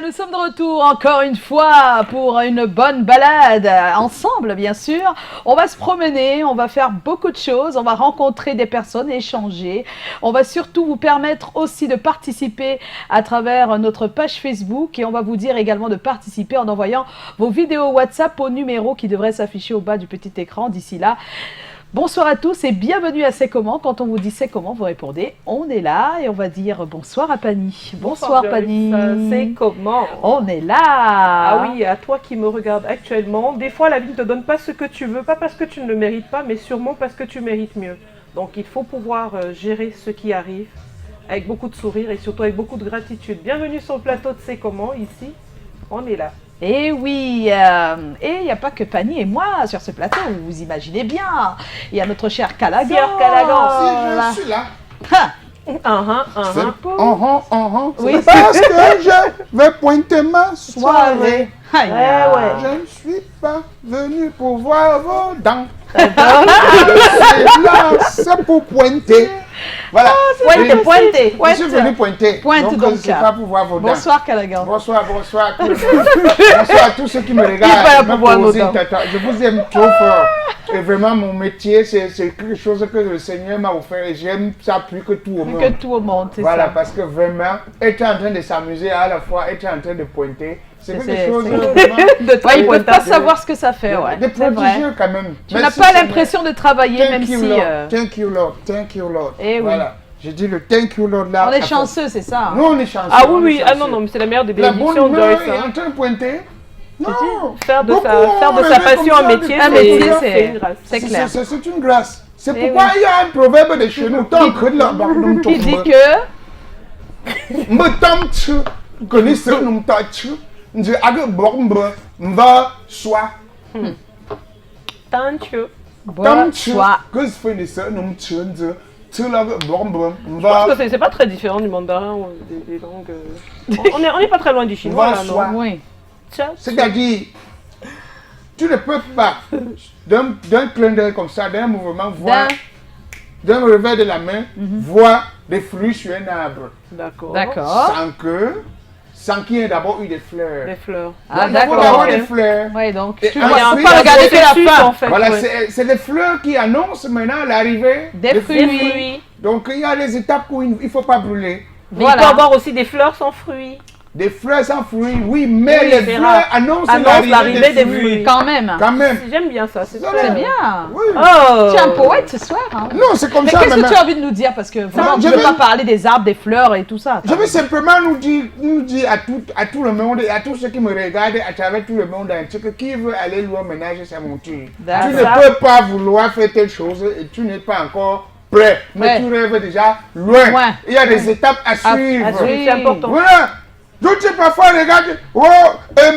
Nous sommes de retour encore une fois pour une bonne balade ensemble, bien sûr. On va se promener, on va faire beaucoup de choses, on va rencontrer des personnes, échanger. On va surtout vous permettre aussi de participer à travers notre page Facebook et on va vous dire également de participer en envoyant vos vidéos WhatsApp au numéro qui devrait s'afficher au bas du petit écran d'ici là. Bonsoir à tous et bienvenue à C'est comment. Quand on vous dit C'est comment, vous répondez on est là et on va dire bonsoir à Pani. Bonsoir Pani. C'est comment? On est là. Ah oui, à toi qui me regarde actuellement, des fois la vie ne te donne pas ce que tu veux, pas parce que tu ne le mérites pas, mais sûrement parce que tu mérites mieux. Donc il faut pouvoir gérer ce qui arrive avec beaucoup de sourire et surtout avec beaucoup de gratitude. Bienvenue sur le plateau de C'est comment, ici, on est là. Et oui, et il n'y a pas que Pani et moi sur ce plateau, vous imaginez bien. Il y a notre cher Callaghan. Si je suis là. Oui, parce que je vais pointer ma soirée. Je ne suis pas venu pour voir vos dents. C'est pour pointer. Voilà. Pointer. Je suis venu pointer. Pointe donc. C'est pas pour voir vos dents. Bonsoir Callaghan. Bonsoir. Bonsoir à tous ceux qui me regardent. Je vous aime trop fort. Et vraiment, mon métier, c'est quelque chose que le Seigneur m'a offert et j'aime ça plus que tout au monde. Que tout au monde, c'est ça. Voilà, parce que vraiment, être en train de s'amuser à la fois, être en train de pointer, c'est quelque chose vraiment... Ils ne peuvent pas savoir ce que ça fait, ouais. De prodigieux quand même. Tu n'as pas l'impression de travailler, même si... Thank you Lord, thank you Lord. Et voilà, j'ai dit le thank you Lord là. On est chanceux, c'est ça. Nous, on est chanceux. Ah oui, ah non, mais c'est la meilleure des bénédictions. La bonne humeur est en train de pointer. Non, faire de sa passion un métier, c'est clair. C'est une grâce. C'est pourquoi il y a un proverbe de chez nous. Qui dit que... Je pense que c'est pas très différent du mandarin ou des langues. On n'est pas très loin du chinois là, non? Oui. C'est-à-dire, tu ne peux pas, d'un clin d'œil comme ça, d'un mouvement, voir, d'un revers de la main, voir des fruits sur un arbre. D'accord. Sans qu'il y ait d'abord eu des fleurs. Des fleurs. Ah, il faut d'abord des fleurs. Oui, donc tu vois, on peut regarder que la fin. En fait, voilà, c'est les fleurs qui annoncent maintenant l'arrivée des fruits. Donc il y a des étapes où il ne faut pas brûler. Mais il peut y avoir aussi des fleurs sans fruits. Des fleurs sans fruits, oui, mais les fleurs annoncent l'arrivée des fruits. Quand même. J'aime bien ça, c'est bien. Oui. Oh. Tu es un poète ce soir. Hein. Non, c'est comme ça. Mais qu'est-ce que tu as envie de nous dire? Parce que vraiment, je ne veux pas parler des arbres, des fleurs et tout ça. Je veux simplement nous dire à tout le monde et à tous ceux qui me regardent à travers tout le monde entier que qui veut aller loin ménager sa monture. Tu ne peux pas vouloir faire telle chose et tu n'es pas encore prêt. Mais tu rêves déjà loin. Il y a des étapes à suivre. C'est important. Voilà. Donc tu parfois regardes,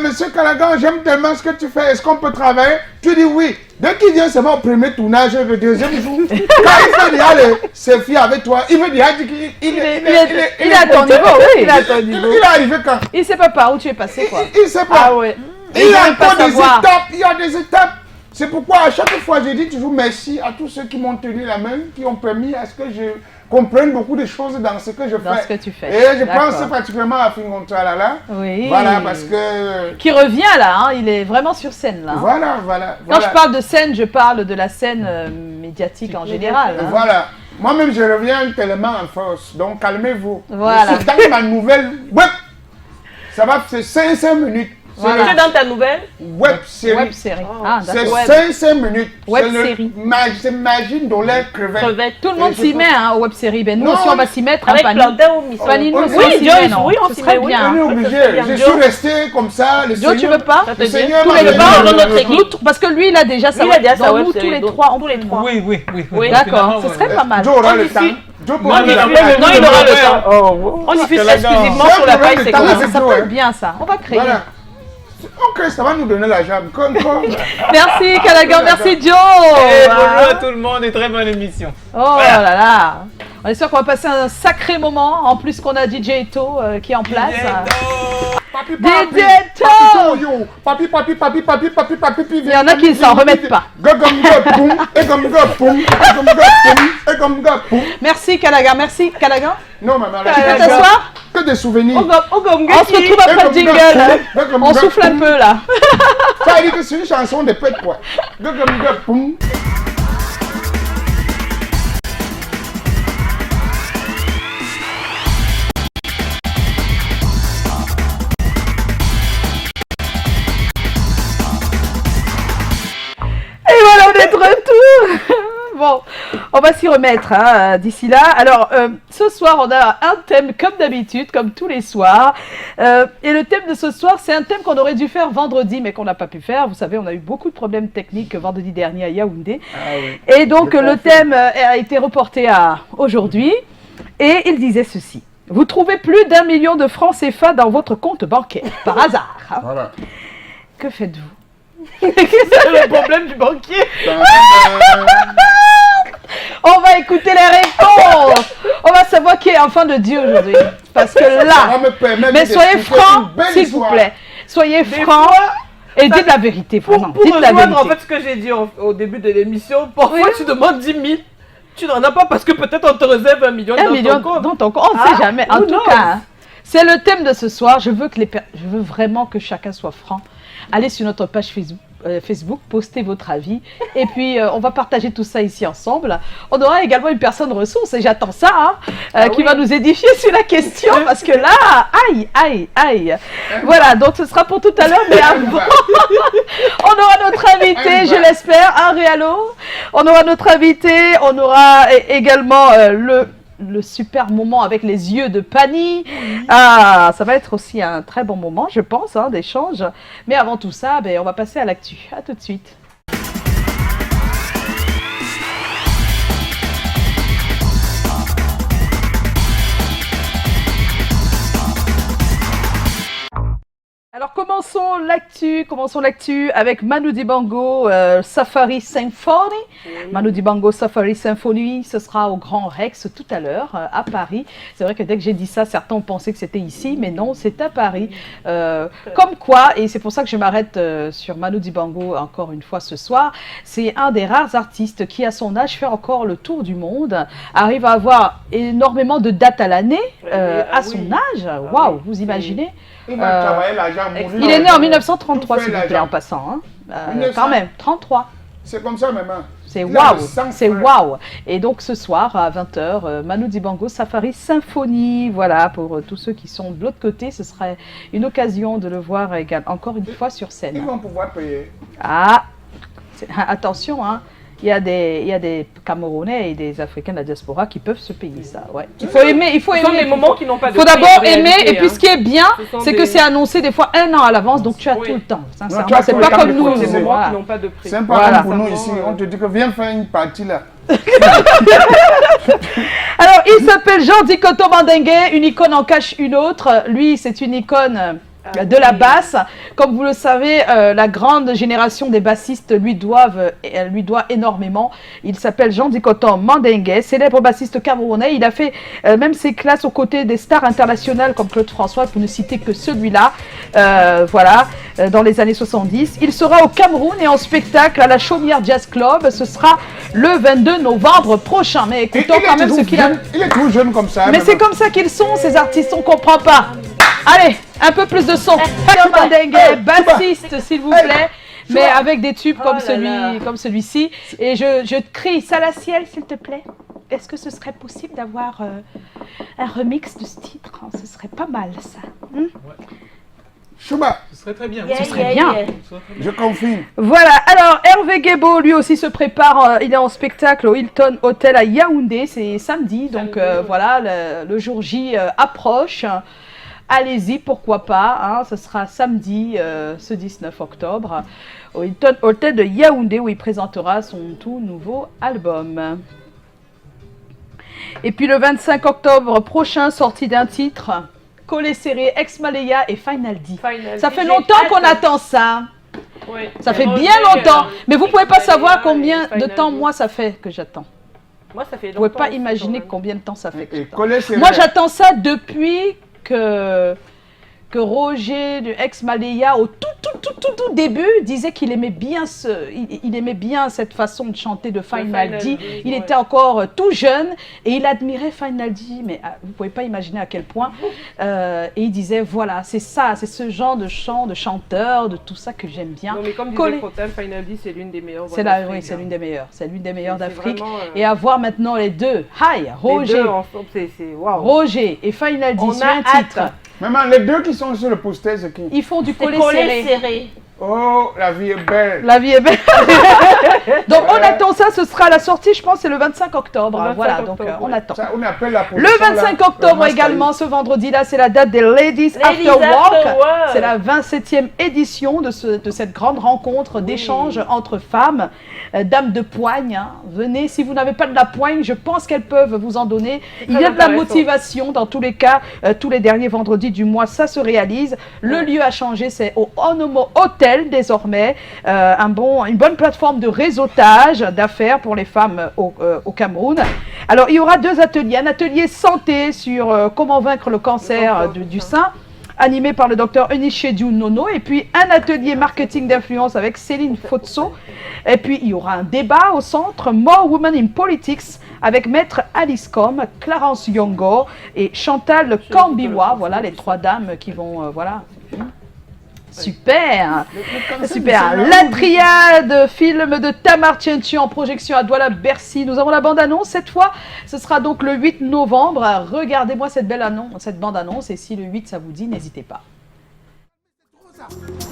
monsieur Callaghan, j'aime tellement ce que tu fais, est-ce qu'on peut travailler? Tu dis oui. Dès qu'il vient seulement au premier tournage, le deuxième jour, quand il fait déjà le selfie avec toi, il veut dire qu'il est à ton niveau, oui. Il est à ton niveau. Il est arrivé quand? Il ne sait pas par où tu es passé, quoi. Il ne sait pas. Ah ouais. Il y a encore des étapes, il y a des étapes. C'est pourquoi à chaque fois, je dis toujours merci à tous ceux qui m'ont tenu la main, qui ont permis à ce que je comprenne beaucoup de choses dans ce que je fais. Dans ce que tu fais. Et je pense particulièrement à Fingontralala. Oui. Voilà, parce que... Qui revient là, hein, il est vraiment sur scène là. Voilà. Quand je parle de scène, je parle de la scène médiatique en général. Hein. Voilà. Moi-même, je reviens tellement en force. Donc, calmez-vous. Voilà. Dans ma nouvelle web, ça va faire 5 minutes. Voilà. C'est dans ta nouvelle Web série. Web série. Ah, C'est d'accord. 5 minutes. Web C'est le série. C'est Magine dans l'air crevette. Tout le monde s'y met hein, aux web séries. Ben, nous Non, aussi, on va s'y mettre. Avec Fanny. Plantain ou Miss Fanny, nous aussi, Oui, on s'y Joyce, met, non? oui, on Ce s'y serait met, oui. bien. On est Ça obligé. serait bien. Je Joe. suis resté comme ça. Joe, tu veux pas? Ça te dit? Seigneur Tous m'a les donné trois, le- dans notre le- équipe. Nous, parce que lui, il a déjà sa Lui, il a déjà dans sa web nous, série, tous les donc, trois, tous les trois. Oui, d'accord, ce serait pas mal. Joe aura On le y temps. suit. Joe pourra On y le suit. temps. Non, il aura le temps. Oh, On diffuse Calagan. exclusivement C'est sur la un page problème de C'est temps, quoi? c'est Ça tout, peut hein. être bien, ça. On va créer. Voilà. Ok, ça va nous donner la jambe. Merci, Calagan. Merci, Joe. Bonjour à tout le monde et très bonne émission. Oh là là. On est sûr qu'on va passer un sacré moment. En plus qu'on a DJ Eto qui est en place. Papi, DJ Eto. Papi, Il y en a qui ne s'en remettent pas. Merci, Calagan. Merci, Calagan. Non, maman, Tu peux t'asseoir? que des souvenirs. On se retrouve après le jingle. On souffle un peu là. Ça veut dire que c'est une chanson de pète quoi. Et voilà, on est de retour. Bon, on va s'y remettre hein, d'ici là. Alors, ce soir, on a un thème comme d'habitude, comme tous les soirs. Et le thème de ce soir, c'est un thème qu'on aurait dû faire vendredi, mais qu'on n'a pas pu faire. Vous savez, on a eu beaucoup de problèmes techniques vendredi dernier à Yaoundé. Ah oui. Et donc, le thème a été reporté à aujourd'hui. Et il disait ceci. Vous trouvez plus d'1 million de francs CFA dans votre compte bancaire, par hasard. Hein. Voilà. Que faites-vous? C'est le problème du banquier. On va écouter les réponses. On va savoir qui est enfant de Dieu aujourd'hui. Parce que Ça va là, me permettre mais soyez d'expliquer francs, une belle s'il vous histoire. plaît. Soyez Des francs fois, et dites la vérité, vraiment. Pour Dites la rejoindre en vérité. fait ce que j'ai dit au début de l'émission, parfois Oui. tu demandes 10 000, tu n'en as pas parce que peut-être on te réserve 1 million 1 dans million ton compte. dans ton compte, on ne sait jamais. En who tout knows? cas, hein, c'est le thème de ce soir. Je veux vraiment que chacun soit franc. Allez sur notre page Facebook, postez votre avis et puis on va partager tout ça ici ensemble. On aura également une personne ressource et j'attends ça hein, qui oui. va nous édifier sur la question parce que là, aïe. Voilà, donc ce sera pour tout à l'heure, mais avant, on aura notre invité, je l'espère, un Réalo. On aura notre invité, on aura également le super moment avec les yeux de Pani. Ah, ça va être aussi un très bon moment, je pense, hein, d'échange. Mais avant tout ça, on va passer à l'actu. À tout de suite. Alors commençons l'actu avec Manu Dibango Safari Symphony. Manu Dibango Safari Symphony, ce sera au Grand Rex tout à l'heure à Paris. C'est vrai que dès que j'ai dit ça, certains ont pensé que c'était ici, mais non, c'est à Paris. Comme quoi, et c'est pour ça que je m'arrête sur Manu Dibango encore une fois ce soir, c'est un des rares artistes qui à son âge fait encore le tour du monde, arrive à avoir énormément de dates à l'année à son âge. Waouh, vous imaginez? Il va travailler l'argent, mourir. Il est né en 1933, Tout fait s'il vous plaît, l'argent. en passant. Hein. 1900. Quand même, 33. C'est comme ça, maman. C'est Il a le waouh, sang c'est frais. waouh. Et donc ce soir à 20h, Manu Dibango Safari Symphony. Voilà, pour tous ceux qui sont de l'autre côté, ce serait une occasion de le voir encore une fois sur Ils scène. vont pouvoir payer. Ah, attention, hein. Il y a des Camerounais et des Africains de la diaspora qui peuvent se payer ça. Ouais. Il faut aimer, Ce sont des moments qui n'ont pas de Il faut prix, d'abord en réalité, aimer, et puis hein. ce qui est bien, Ce sont c'est que des- c'est annoncé des fois 1 an à l'avance, donc tu as Oui. tout le temps. tu Sincèrement, as c'est tout pas le temps comme de nous. C'est des cotiser. moments Voilà. qui n'ont pas de prix. C'est un peu Voilà. comme pour nous ici. On te dit que viens faire une partie là. Alors, il s'appelle Jean Dikoto Mandingue, une icône en cache une autre. Lui, c'est une icône de la basse. Comme vous le savez, la grande génération des bassistes lui doit énormément. Il s'appelle Jean Dikoto Mandingue, célèbre bassiste camerounais. Il a fait même ses classes aux côtés des stars internationales comme Claude François, pour ne citer que celui-là. Dans les années 70. Il sera au Cameroun et en spectacle à la Chaumière Jazz Club. Ce sera le 22 novembre prochain. Mais écoutons quand même ce qu'il a. Il est tout jeune comme ça. Mais c'est maman. comme ça qu'ils sont, ces artistes, on comprend pas. Allez, un peu plus de son. Mandingue, bassiste, s'il vous plaît, mais avec des tubes comme celui-ci. Et je te crie, Salaciel, s'il te plaît. Est-ce que ce serait possible d'avoir un remix de ce titre? Ce serait pas mal, ça. Chouba, serait très bien. Ce serait bien. Je confirme. Voilà, alors Hervé Guébo, lui aussi se prépare, il est en spectacle au Hilton Hotel à Yaoundé, c'est samedi, donc voilà, le jour J approche. Allez-y, pourquoi pas, hein, ce sera samedi, ce 19 octobre, au Hilton Hotel de Yaoundé, où il présentera son tout nouveau album. Et puis le 25 octobre prochain, sortie d'un titre, Collé serré, Ex Malaya et Final D. Ça fait longtemps qu'on attend ça. Oui. Ça fait bien longtemps. Mais vous pouvez pas savoir combien de temps moi ça fait que j'attends. Moi, ça fait longtemps. Vous pouvez pas imaginer combien de temps ça fait que j'attends. Collé serré. Moi j'attends ça depuis que Roger du Ex Malaya au tout début disait qu'il aimait bien il aimait bien cette façon de chanter de Final D. Il était encore tout jeune et il admirait Final D, mais vous pouvez pas imaginer à quel point. Et il disait voilà, c'est ça, c'est ce genre de chant, de chanteur, de tout ça que j'aime bien. Non, mais comme disait Crotel, Final D c'est l'une des meilleures. C'est l'une des meilleures. C'est l'une des meilleures d'Afrique. Et à voir maintenant les deux. Hi, Roger. Les deux ensemble, c'est wow. Roger et Final D sur un titre. Maman, les deux qui sont sur le poster, c'est qui? Ils font du collé serré. Oh, la vie est belle. La vie est belle. Donc on attend ça, ce sera la sortie, je pense, c'est le 25 octobre. Voilà, donc on attend. Ça, on appelle la le 25 octobre également, ce vendredi-là, c'est la date des Ladies After Work. C'est la 27e édition de cette grande rencontre d'échange entre femmes, dames de poigne. Hein. Venez, si vous n'avez pas de la poigne, je pense qu'elles peuvent vous en donner. Il y a de la motivation dans tous les cas, tous les derniers vendredis du mois, ça se réalise. Le lieu a changé, c'est au Onomo Hotel désormais, une bonne plateforme de réseautage d'affaires pour les femmes au Cameroun. Alors il y aura deux ateliers, un atelier santé sur comment vaincre le cancer du sein, animé par le docteur Eunichediou Nono, et puis un atelier marketing d'influence avec Céline Fotso, et puis il y aura un débat au centre More Women in Politics avec maître Alice Com, Clarence Yongo et Chantal Kambiwa, voilà les trois dames qui vont Super, super. La triade, film de Tamar Tientu en projection à Douala-Bercy. Nous avons la bande-annonce. Cette fois, ce sera donc le 8 novembre. Regardez-moi cette bande-annonce. Et si le 8, ça vous dit, n'hésitez pas.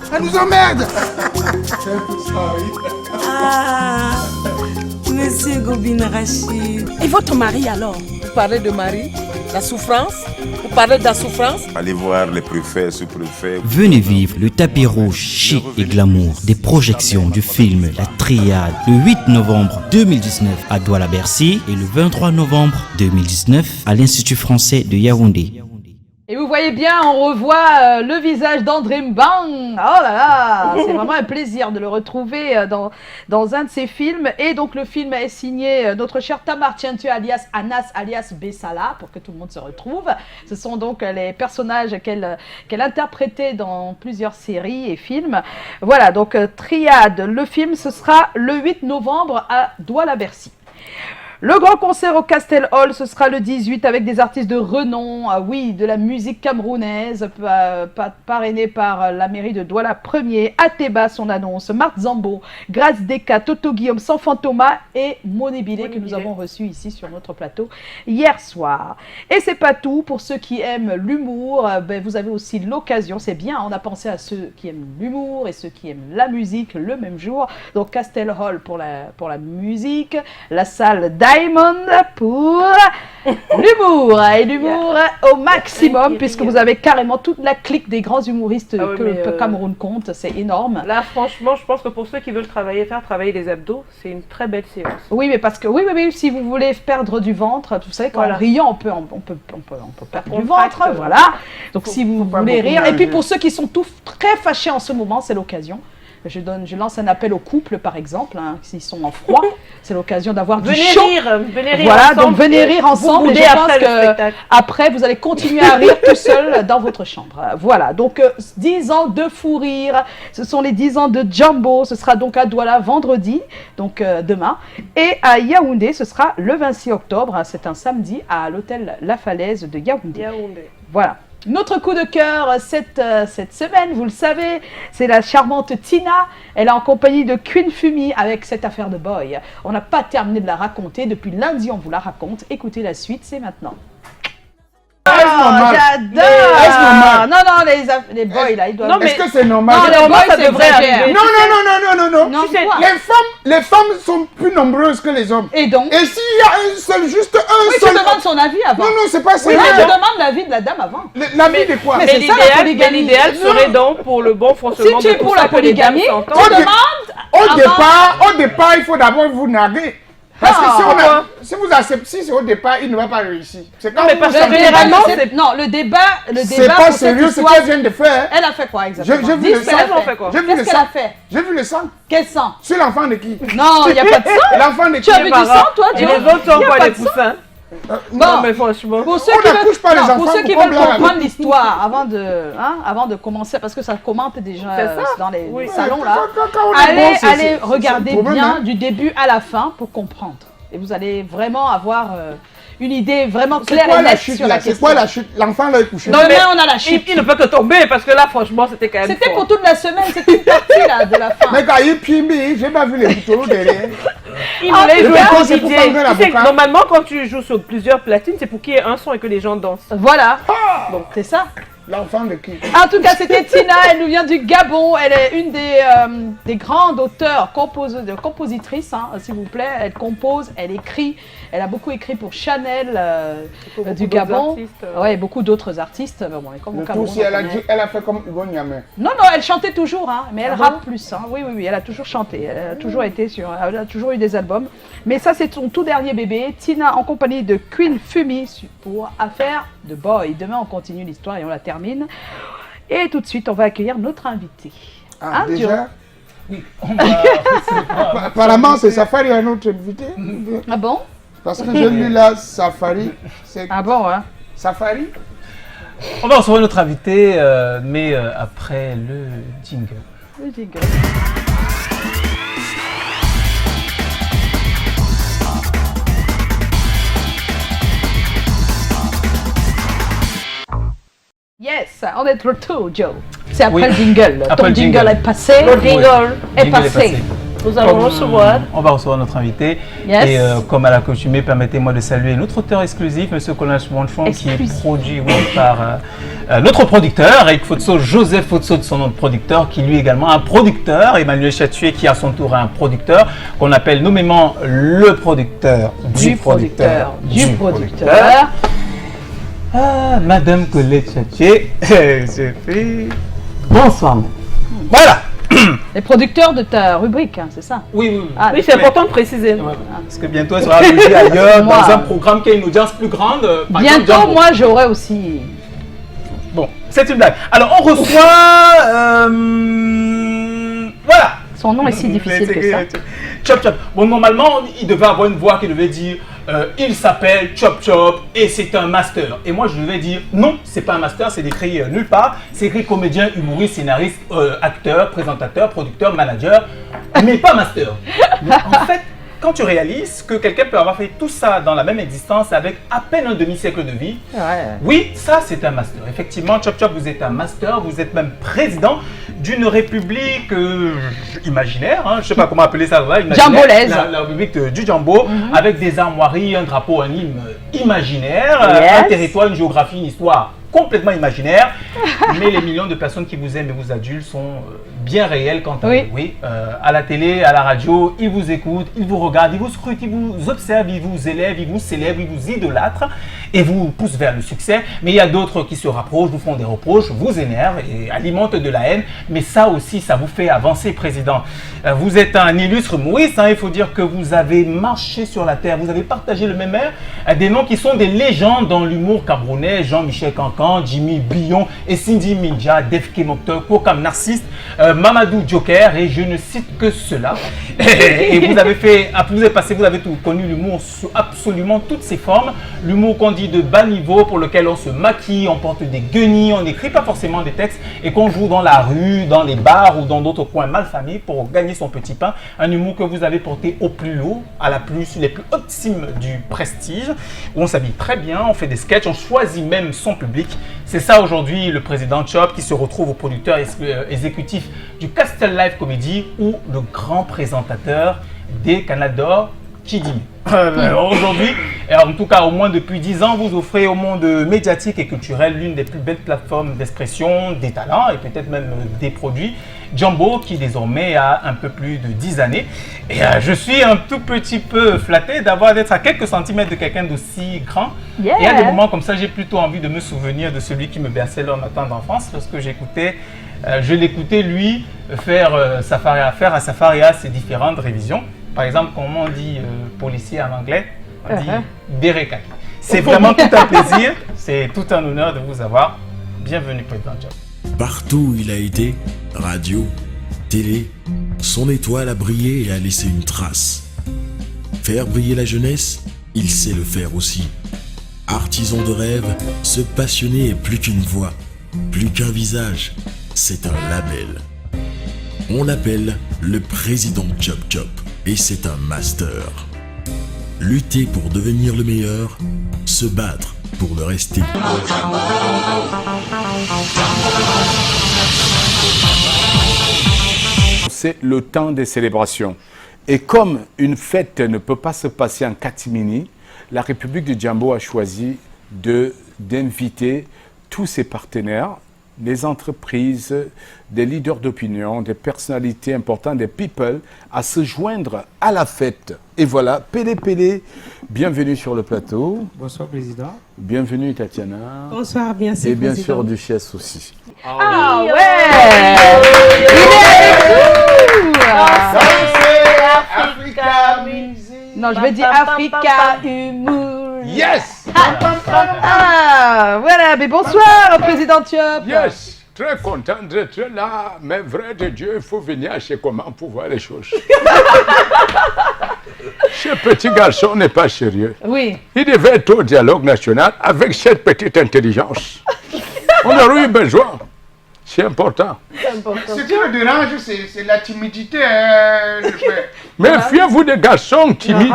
Ça nous emmerde. Monsieur Gobin Rachid. Et votre mari alors? Vous parlez de mari? La souffrance? Vous parlez de la souffrance? Allez voir les préfets, sous-préfets. Venez vivre le tapis rouge chic et glamour des projections du film La Triade le 8 novembre 2019 à Douala-Bercy et le 23 novembre 2019 à l'Institut français de Yaoundé. Et vous voyez bien, on revoit le visage d'André Mbang. Oh là là, c'est vraiment un plaisir de le retrouver dans un de ses films. Et donc le film est signé notre cher Tamar Tientu alias Anas alias Bessala, pour que tout le monde se retrouve. Ce sont donc les personnages qu'elle interprétait dans plusieurs séries et films. Voilà, donc Triade, le film, ce sera le 8 novembre à Douala-Bercy. Le grand concert au Castel Hall, ce sera le 18 avec des artistes de renom, de la musique camerounaise, parrainé par la mairie de Douala Premier, Ateba son annonce, Marthe Zambo, Grace Deka, Toto Guillaume, Sanfant Thomas et Moné Bilé que nous avons reçu ici sur notre plateau hier soir. Et c'est pas tout, pour ceux qui aiment l'humour, vous avez aussi l'occasion, c'est bien, on a pensé à ceux qui aiment l'humour et ceux qui aiment la musique le même jour. Donc Castel Hall pour la musique, la salle Diamond pour l'humour, et l'humour au maximum, puisque vous avez carrément toute la clique des grands humoristes que le Cameroun compte, c'est énorme. Là franchement, je pense que pour ceux qui veulent faire travailler les abdos, c'est une très belle séance. Oui, mais parce que si vous voulez perdre du ventre, vous savez qu'en riant on peut perdre du ventre, voilà. Donc si vous voulez rire, et puis pour ceux qui sont tous très fâchés en ce moment, c'est l'occasion. Je lance un appel aux couples, par exemple, s'ils sont en froid, c'est l'occasion d'avoir du chaud. Venez rire voilà, ensemble. Donc venez rire ensemble. Et je pense que après, vous allez continuer à rire tout seul dans votre chambre. Voilà, donc 10 ans de fou rire. Ce sont les 10 ans de Jumbo. Ce sera donc à Douala vendredi, donc demain. Et à Yaoundé, ce sera le 26 octobre. C'est un samedi à l'hôtel La Falaise de Yaoundé. Voilà. Notre coup de cœur cette semaine, vous le savez, c'est la charmante Tina. Elle est en compagnie de Queen Fumi avec cette affaire de boy. On n'a pas terminé de la raconter. Depuis lundi, on vous la raconte. Écoutez la suite, c'est maintenant. Est-ce normal? J'adore! Est-ce normal? Non, les boys là, ils doivent... Non, mais- Est-ce que c'est normal? Non, Non, les Normalement, boys, ça c'est devrait exagère. arriver. non. Non, Tu sais, quoi? Les femmes sont plus nombreuses que les hommes. Et donc? Et s'il y a un seul, juste un Oui, tu seul... demandes son avis avant. Non, c'est pas ça. Oui, mais tu demandes l'avis de la dame avant. L'avis de quoi? Mais Mais c'est ça, la polygamie. l'idéal serait donc pour le bon Si fonctionnement tu de es tout pour ça la que les dames polygamie, s'entendent. tu Ok. demandes Au départ, il faut d'abord vous narguer. Parce que Ah, si vous acceptez, si c'est au départ, il ne va pas réussir. C'est quand Non, mais vous parce que sentez- généralement, Non, le débat c'est pas pour cette sérieux ce histoire- qu'elle vient de faire. Elle a fait quoi exactement? J'ai vu Dis le ce qu'elle sang. a fait quoi? J'ai vu Qu'est-ce le qu'elle sang. a fait? J'ai vu le sang. Quel sang? C'est l'enfant de qui? Non, il n'y a pas de sang. L'enfant de qui? Tu as vu du sang, toi, Et Dieu? les autres sont Y a quoi, pas les de sang. poussins? Bon, Non, mais franchement. pour ceux On qui n'accouche pas les veulent, enfants, pour ceux qui pourquoi veulent blague comprendre avec- l'histoire avant de commencer, parce que ça commente déjà C'est ça. dans les Oui. salons là, Quand on est bon, c'est allez le regarder problème, bien hein. du début à la fin pour comprendre. Et vous allez vraiment avoir une idée vraiment C'est claire quoi et la nette chute sur là? la C'est question. quoi la chute? L'enfant l'a couché. Demain, mais- on a la chute. Il ne peut que tomber parce que là, franchement, c'était quand même. C'était fort. pour toute la semaine, c'était une partie là, de la fin. Mais quand il pimé, j'ai pas vu les boutons derrière. Il Ah, voulait mais jouer c'est au pour DJ. prendre Tu sais, l'avocat. normalement, quand tu joues sur plusieurs platines, c'est pour qu'il y ait un son et que les gens dansent. Voilà, donc c'est ça. L'enfant de qui? En tout cas, c'était Tina, elle nous vient du Gabon, elle est une des grandes auteurs, compositrices, hein, s'il vous plaît. Elle compose, elle écrit, elle a beaucoup écrit pour Chanel Pour beaucoup du d'autres Gabon. artistes, Ouais, beaucoup d'autres artistes. Mais bon, comme au Le Cameroun, tout, si elle on a connaît. dit, elle a fait comme Hugo Niamey. Non, elle chantait toujours, hein, mais elle Ah bon rappe plus. Hein. Oui, elle a toujours chanté. Elle a toujours été elle a toujours eu des albums. Mais ça, c'est son tout dernier bébé, Tina, en compagnie de Queen Fumi pour Affaire de Boy. Demain, on continue l'histoire et on la termine. Et tout de suite, on va accueillir notre invité. Ah, Hein, déjà? Oui, on va... Apparemment, c'est Safari, un autre invité. Ah bon? Parce que j'ai lu là, Safari. C'est Ah bon, hein? Safari? On va recevoir notre invité, mais après le jingle. Le jingle. Yes, on est de retour, Joe. C'est après Oui. le jingle. Après Ton le jingle jingle. est passé. Le jingle. Est passé. Nous allons recevoir. On va recevoir notre invité. Yes. Et comme à l'accoutumée, permettez-moi de saluer notre auteur exclusif, M. Colin Chouanchon, qui est Exclusif. produit par notre producteur, Eric Fotso, Joseph Fotso de son nom de producteur, qui lui également un producteur, Emmanuel Chatué, qui à son tour est un producteur, qu'on appelle nommément le producteur Du producteur. Du producteur. Ah, Madame Colette Chatué, j'ai fait... Bonsoir. Voilà. Les producteurs de ta rubrique, hein, c'est ça? Oui, oui, oui. Ah, Oui, c'est important de préciser. Ouais, parce que bientôt, elle sera logée ailleurs, Moi, dans un programme qui a une audience plus grande. Par exemple, bientôt, Django. moi, j'aurai aussi. Bon, c'est une blague. Alors, on reçoit... voilà. Son nom est si difficile que ça. Chop Chop. Bon, normalement, il devait avoir une voix qui devait dire il s'appelle Chop Chop et c'est un master. Et moi, je devais dire non, c'est pas un master, c'est écrit nulle part. C'est écrit comédien, humoriste, scénariste, acteur, présentateur, producteur, manager, mais pas master. Donc, en fait, quand tu réalises que quelqu'un peut avoir fait tout ça dans la même existence avec à peine un demi-siècle de vie, Ouais. oui, ça c'est un master. Effectivement, Chop Chop, vous êtes un master, vous êtes même président d'une république imaginaire, hein, je ne sais pas comment appeler ça, là, imaginaire, Jambolaise. la république du Jambo, avec des armoiries, un drapeau, un hymne imaginaire, Yes. un territoire, une géographie, une histoire complètement imaginaire, mais les millions de personnes qui vous aiment et vous adulent sont bien réels quant à Oui. vous. Oui, à la télé, à la radio, ils vous écoutent, ils vous regardent, ils vous scrutent, ils vous observent, ils vous élèvent, ils vous célèbrent, ils vous idolâtrent et vous poussent vers le succès. Mais il y a d'autres qui se rapprochent, vous font des reproches, vous énervent et alimentent de la haine. Mais ça aussi, ça vous fait avancer, Président. Vous êtes un illustre humoriste, hein, il faut dire que vous avez marché sur la terre, vous avez partagé le même air. Des noms qui sont des légendes dans l'humour camerounais, Jean-Michel Cancan, Jimmy Billon, et Cindy Minja, Defke Mokteur, Kokam Narcisse, Mamadou Joker, et je ne cite que cela. Et vous avez fait, vous avez passé, vous avez tout connu l'humour sous absolument toutes ses formes. L'humour qu'on dit de bas niveau, pour lequel on se maquille, on porte des guenilles, on n'écrit pas forcément des textes, et qu'on joue dans la rue, dans les bars ou dans d'autres coins malfamés pour gagner son petit pain. Un humour que vous avez porté au plus haut, à les plus hautes cimes du prestige, où on s'habille très bien, on fait des sketchs, on choisit même son public. C'est ça aujourd'hui le président Chop qui se retrouve au producteur exécutif du Castle Live Comedy ou le grand présentateur des Canal d'Or Kidime. Aujourd'hui, et en tout cas au moins depuis 10 ans, vous offrez au monde médiatique et culturel l'une des plus belles plateformes d'expression des talents et peut-être même des produits. Jambo qui désormais a un peu plus de 10 années. Et je suis un tout petit peu flatté d'être à quelques centimètres de quelqu'un d'aussi grand. Yeah. Et à des moments comme ça, j'ai plutôt envie de me souvenir de celui qui me berçait lors de ma tendre enfance lorsque je l'écoutais lui faire à Safaria ses différentes révisions. Par exemple, comment on dit policier en anglais, on dit Dereka. C'est vraiment tout un plaisir, c'est tout un honneur de vous avoir. Bienvenue, Président Diop. Partout où il a été, radio, télé, son étoile a brillé et a laissé une trace. Faire briller la jeunesse, il sait le faire aussi. Artisan de rêve, ce passionné est plus qu'une voix, plus qu'un visage, c'est un label. On l'appelle le président Chop Chop et c'est un master. Lutter pour devenir le meilleur, se battre pour le rester. C'est le temps des célébrations. Et comme une fête ne peut pas se passer en catimini, la République de Jambo a choisi d'inviter tous ses partenaires, les entreprises, des leaders d'opinion, des personnalités importantes, des people, à se joindre à la fête. Et voilà, Pélé, bienvenue sur le plateau. Bonsoir, Président. Bienvenue, Tatiana. Bonsoir, bien sûr. Et bien sûr, Duchesse aussi. Ah ouais. Africa Music. Non, je vais dire Africa Humour. Yes. Ah, voilà, mais bonsoir, Président Diop. Yes, très content d'être là, mais vrai de Dieu, il faut venir chez comment pour voir les choses. Ce petit garçon n'est pas sérieux. Oui. Il devait être au dialogue national avec cette petite intelligence. On aurait eu besoin. C'est important. Ce qui me dérange, c'est la timidité. Mais fiez-vous des garçons timides.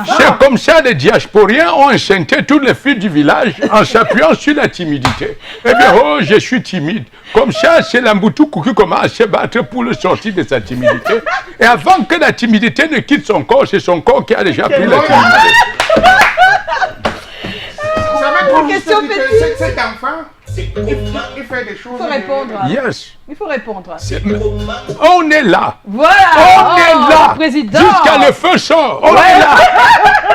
C'est comme ça les diasporiens ont enchanté toutes les filles du village en s'appuyant sur la timidité. Eh bien, oh, je suis timide. Comme ça, c'est l'Amboutou qui commence à se battre pour le sortir de sa timidité. Et avant que la timidité ne quitte son corps, c'est son corps qui a déjà pris la timidité. Cet enfant, il fait des choses. Il faut répondre. Yes. Il faut répondre. On est là. Voilà. On est là. Président. Jusqu'à le feu sort. On est là.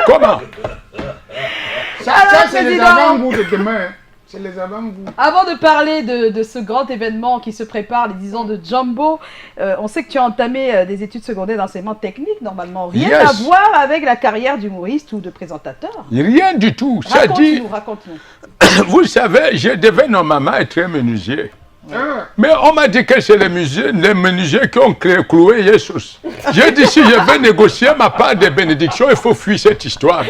Comment? Ça c'est les avant-goûts de demain. C'est les avant-goûts. Avant de parler de ce grand événement qui se prépare, les 10 ans de Jambo, on sait que tu as entamé des études secondaires d'enseignement technique, normalement. Rien à voir avec la carrière d'humoriste ou de présentateur. Rien du tout. Raconte-nous. Vous savez, je devais normalement être menuisier. Mais on m'a dit que c'est les menuisiers qui ont cloué Jesus. J'ai dit, si je vais négocier ma part de bénédiction, il faut fuir cette histoire.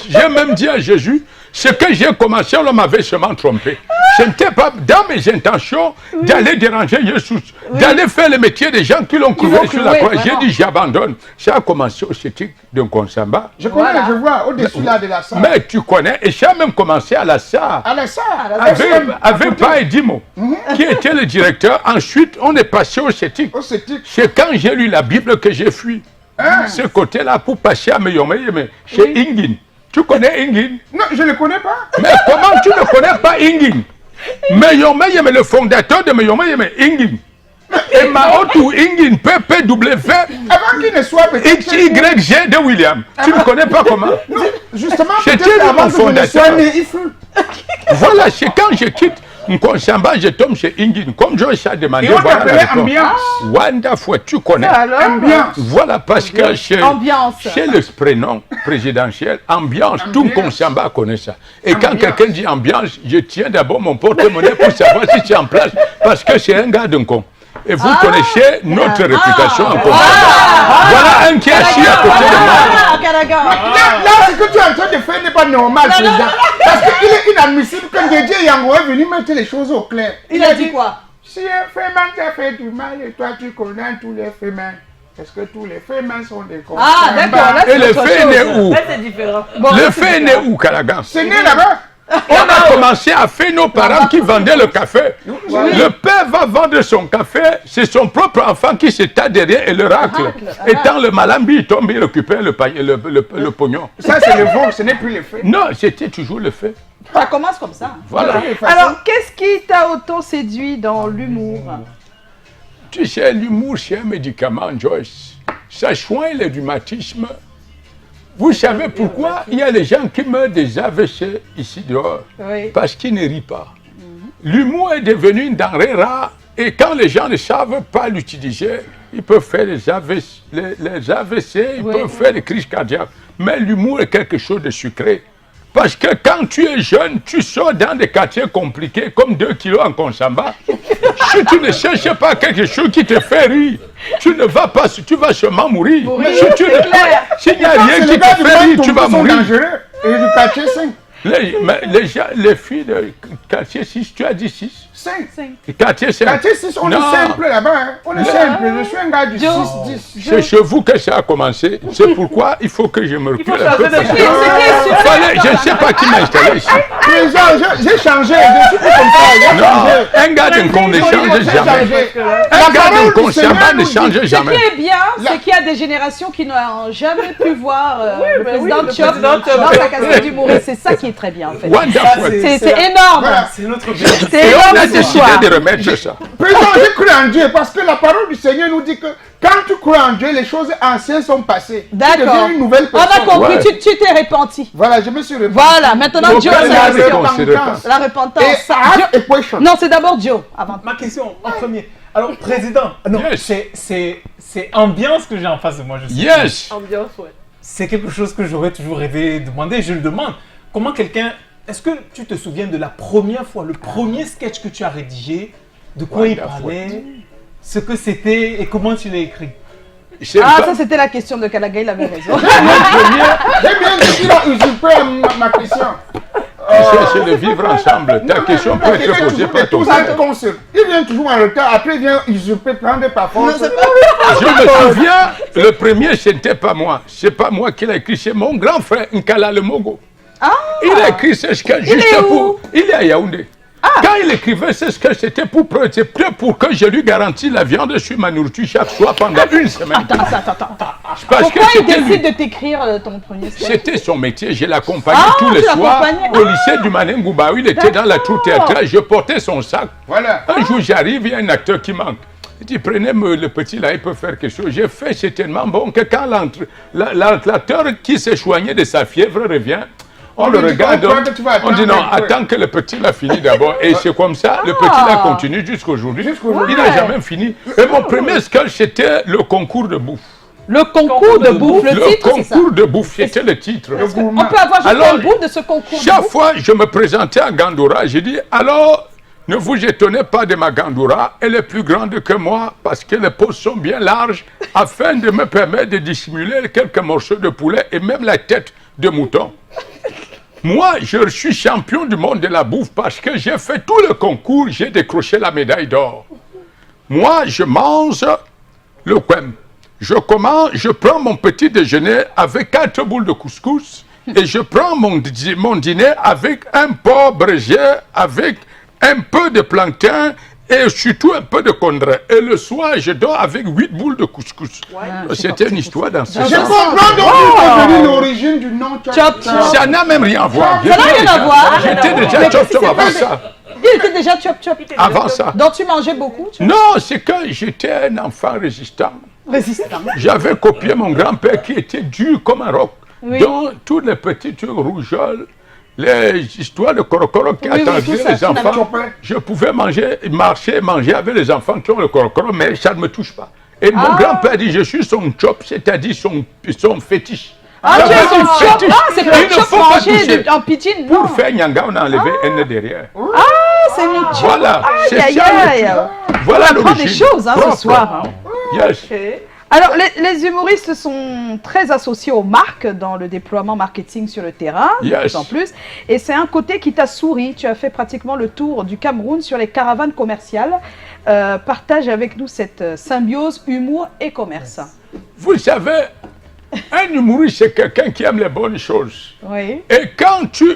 J'ai même dit à Jésus, ce que j'ai commencé, on m'avait seulement trompé. Ce n'était pas dans mes intentions d'aller déranger Jésus, d'aller faire le métier des gens qui l'ont cloué sur la croix. J'ai dit, j'abandonne. Ça a commencé au CETIC de Nkonsamba. Je connais, je vois, au-dessus là de la salle. Mais tu connais, et ça a même commencé à la salle. À la salle. Avec Pae Dimo, qui était le directeur. Ensuite, on est passé au CETIC. C'est quand j'ai lu la Bible que j'ai fui. Ce côté-là pour passer à Meyomeyeme, chez Ingin. Tu connais Ingin? Non, je ne le connais pas. Mais comment tu ne connais pas Ingin? Meyomeyeme, le fondateur de Meyomeyeme, Ingin. Et Maotu Ingin, PPW. Avant qu'il ne soit peut-être. XYG de William. Tu ne connais pas comment? Non, justement, c'était avant mon fondateur. Voilà, c'est quand je quitte Nkonsamba, je tombe chez Ingin. Comme Joyce a demandé. Et on t'appelait Ambiance. Wonderful, tu connais. Ambiance. Voilà, parce que chez le prénom présidentiel, Ambiance, tout Nkonsamba connaît ça. Et quand quelqu'un dit Ambiance, je tiens d'abord mon porte-monnaie pour savoir si c'est en place, parce que c'est un gars d'un con. Et vous connaissez notre réputation en Congo. Voilà un qui est assis à côté de moi. Là, ce que tu es en train de faire n'est pas normal, président. Parce qu'il est inadmissible que Didier Yango est venu mettre les choses au clair. Il a dit quoi? Si un fémin t'a fait du mal et toi tu connais tous les fémins, est-ce que tous les fémins sont des cons? Ah, d'accord. Et le fait est né où? C'est différent. Le fait est né où, Kalagan? C'est né là-bas. On a commencé à faire nos parents qui vendaient le café. Le père va vendre son café, c'est son propre enfant qui s'étend derrière et le racle. Et quand le malambi tombe, il récupère le pognon. Ça, c'est le vent, ce n'est plus le fait. Non, c'était toujours le fait. Ça commence comme ça. Voilà. Alors, qu'est-ce qui t'a autant séduit dans l'humour? Tu sais, l'humour, c'est un médicament, Joyce. Ça soigne le rhumatisme. Vous savez pourquoi il y a les gens qui meurent des AVC ici dehors? Parce qu'ils ne rient pas. L'humour est devenu une denrée rare et quand les gens ne savent pas l'utiliser, ils peuvent faire les AVC, ils peuvent faire des crises cardiaques. Mais l'humour est quelque chose de sucré. Parce que quand tu es jeune, tu sors dans des quartiers compliqués comme 2 kilos en Consamba. Si tu ne cherches pas quelque chose qui te fait rire, tu ne vas pas, tu vas seulement mourir. S'il n'y a rien qui te fait rire, tu vas mourir. Et du quartier 5. Les filles de quartier 6, tu as dit 6? 5. Quartier 5. Quartier 6, on est simple là-bas. Hein. On est simple. Je suis un gars du 6-10. C'est chez vous que ça a commencé. C'est pourquoi il faut que je me recule un peu. Je ne sais pas qui m'a installé ici. J'ai changé. Je suis plus comme ça. Non, un gars d'un con ne change jamais. Un gars d'un con ne change jamais. Ce qui est bien, c'est qu'il y a des générations qui n'ont jamais pu voir le président Diop dans sa casquette d'humoriste. C'est ça qui est très bien en fait. C'est énorme. C'est notre bien. C'est énorme. On a décidé de remettre ça. Président, j'ai cru en Dieu parce que la parole du Seigneur nous dit que quand tu crois en Dieu, les choses anciennes sont passées. D'accord. Une nouvelle personne. On a compris, tu t'es repenti. Voilà, je me suis repenti. Voilà, maintenant Dieu la repentance. repentance. Non, c'est d'abord Dieu. Avant. Ma question en premier. Alors, président, non, c'est ambiance que j'ai en face de moi. Yes. Ambiance, ouais. C'est quelque chose que j'aurais toujours rêvé de demander. Je le demande. Comment quelqu'un... Est-ce que tu te souviens de la première fois, le premier sketch que tu as rédigé, de quoi il parlait, ce que c'était et comment tu l'as écrit? Ah, ça c'était la question de Kalaga, il avait raison. J'ai bien dit qu'il a usurpé ma question. C'est de vivre ensemble. Ta question peut être posée par ton frère. Il vient toujours en retard, après il vient usurper, prendre par force. Je me souviens, le premier, ce n'était pas moi. C'est pas moi qui l'ai écrit, c'est mon grand frère, Nkala Le Mogo. Il a écrit ce sketch juste pour... Il est à Yaoundé. Quand il écrivait ce sketch, c'était pour que je lui garantisse la viande sur ma nourriture chaque soir pendant une semaine. Attends. Pourquoi il décide de t'écrire ton premier sketch? C'était son métier, je l'accompagnais tous les soirs au lycée du Manengouba. Il était dans la troupe théâtrale, je portais son sac. Voilà. Un jour j'arrive, il y a un acteur qui manque. Il dit, prenez le petit là, il peut faire quelque chose. J'ai fait, c'est tellement bon que quand l'acteur qui s'est soigné de sa fièvre revient, on le regarde, on dit non, attends que le petit l'a fini d'abord. Et c'est comme ça, le petit l'a continué jusqu'aujourd'hui. Il n'a jamais fini. Et mon premier sketch, c'était le concours de bouffe. Le concours de bouffe, le titre, c'est ça? Le concours de bouffe, c'était le titre. On peut avoir juste un bout de ce concours de bouffe? Chaque fois, je me présentais à Gandoura, j'ai dit, alors, ne vous étonnez pas de ma Gandoura, elle est plus grande que moi parce que les pauses sont bien larges afin de me permettre de dissimuler quelques morceaux de poulet et même la tête de mouton. Moi, je suis champion du monde de la bouffe parce que j'ai fait tout le concours, j'ai décroché la médaille d'or. Moi, je mange le quem. Je prends mon petit déjeuner avec 4 boules de couscous et je prends mon dîner avec un porc braisé, avec un peu de plantain et surtout un peu de condré. Et le soir, je dors avec 8 boules de couscous. C'était une histoire dans ce genre. Je comprends donc l'origine du nom Chop Chop. Ça n'a même rien à voir. Ça n'a rien à voir. J'étais déjà Chop Chop avant ça. Il était déjà Chop Chop. Avant ça. Donc tu mangeais beaucoup? Non, c'est que j'étais un enfant résistant. J'avais copié mon grand-père qui était dur comme un roc. Donc, tous les petits trucs rougeoles, les histoires de corocoro qui attendaient les enfants, je pouvais marcher et manger avec les enfants qui ont le corocoro, mais ça ne me touche pas. Et mon grand-père dit, je suis son chop, c'est-à-dire son fétiche. Ah, tu es son chop? Ah, c'est pas un chop mangé en pidgin, non. Pour faire nyanga, on a enlevé un nez derrière. Ah, c'est une chop. Voilà, c'est ça. Voilà l'origine. On apprend des choses ce soir. Yes. Alors, les humoristes sont très associés aux marques dans le déploiement marketing sur le terrain, de plus en plus. Et c'est un côté qui t'a souri. Tu as fait pratiquement le tour du Cameroun sur les caravanes commerciales. Partage avec nous cette symbiose humour et commerce. Vous savez, Un humoriste, c'est quelqu'un qui aime les bonnes choses. Oui. Et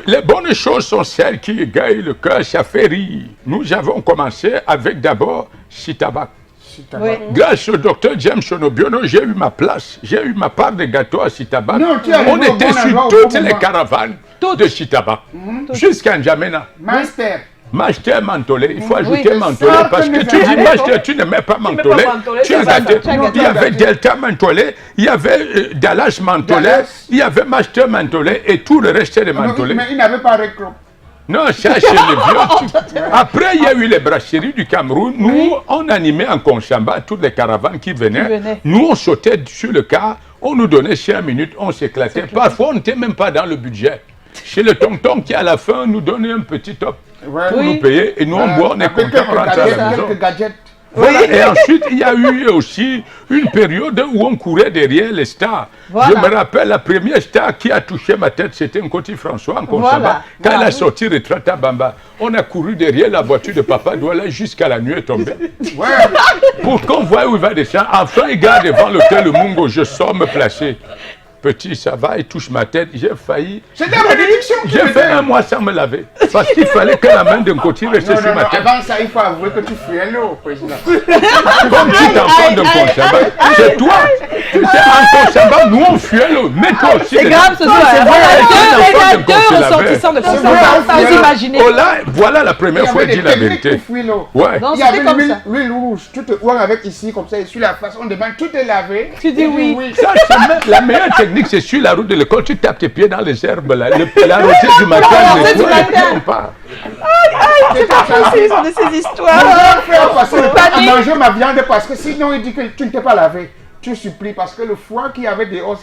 les bonnes choses sont celles qui égayent le cœur, ça fait rire. Nous avons commencé avec d'abord Chitabac. Oui. Grâce au docteur James Onobiono, j'ai eu ma place, j'ai eu ma part de gâteau à Chitabac. On était sur toutes les caravanes de Chitabac, jusqu'à N'Djamena. Master Mantolé, il faut ajouter Mantolé, parce que tu dis Master, tu ne mets pas Mantolé, tu as gâté. Il y avait Delta Mantolé, il y avait Dallas Mantolé, il y avait Master Mantolé et tout le reste des Mantolé. Mais il n'avait pas de club. Non, ça c'est le vieux. Après, il y a eu les brasseries du Cameroun. Nous, on animait en Konchamba toutes les caravanes qui venaient. Nous, on sautait sur le car, on nous donnait 5 minutes, on s'éclatait. Parfois, on n'était même pas dans le budget. Chez le tonton qui, à la fin, nous donnait un petit top pour nous payer. Et nous, on boit, on est content, on rentre à la maison. Voilà. Et ensuite, il y a eu aussi une période où on courait derrière les stars. Voilà. Je me rappelle, la première star qui a touché ma tête, c'était Nkoti François en Konchamba. Quand elle a sorti Retraite à Bamba, on a couru derrière la voiture de Papa Douala jusqu'à la nuit tombée. Pour qu'on voie où il va descendre. Enfin, il garde devant l'hôtel Le Mungo, je sors me placer. Petit, ça va, il touche ma tête, j'ai failli. C'était la bénédiction. J'ai fait un mois sans me laver. Parce qu'il fallait que la main d'un côté reste sur ma tête. Avant ça, il faut avouer que tu fuyais l'eau, président. Comme petit enfant d'un Konchamba. C'est toi. Tu sais, en Konchamba, nous on fuyait l'eau. Mais toi aussi. C'est grave ce soir. Il y a deux ressortissants de Konchamba. Vous imaginez. Voilà la première fois que je dis la vérité. Ouais. Il y avait l'huile rouge. Tu te vois avec ici, comme ça, et sur la face, on demande, tout est lavé. Tu dis oui. Ça, c'est la meilleure technique, c'est sur la route de l'école, tu tapes tes pieds dans les herbes, là, la rosée du matin, on part. C'est de ces histoires. Manger ma viande parce que sinon il dit que tu ne t'es pas lavé. Tu supplies parce que le foie qui avait des os,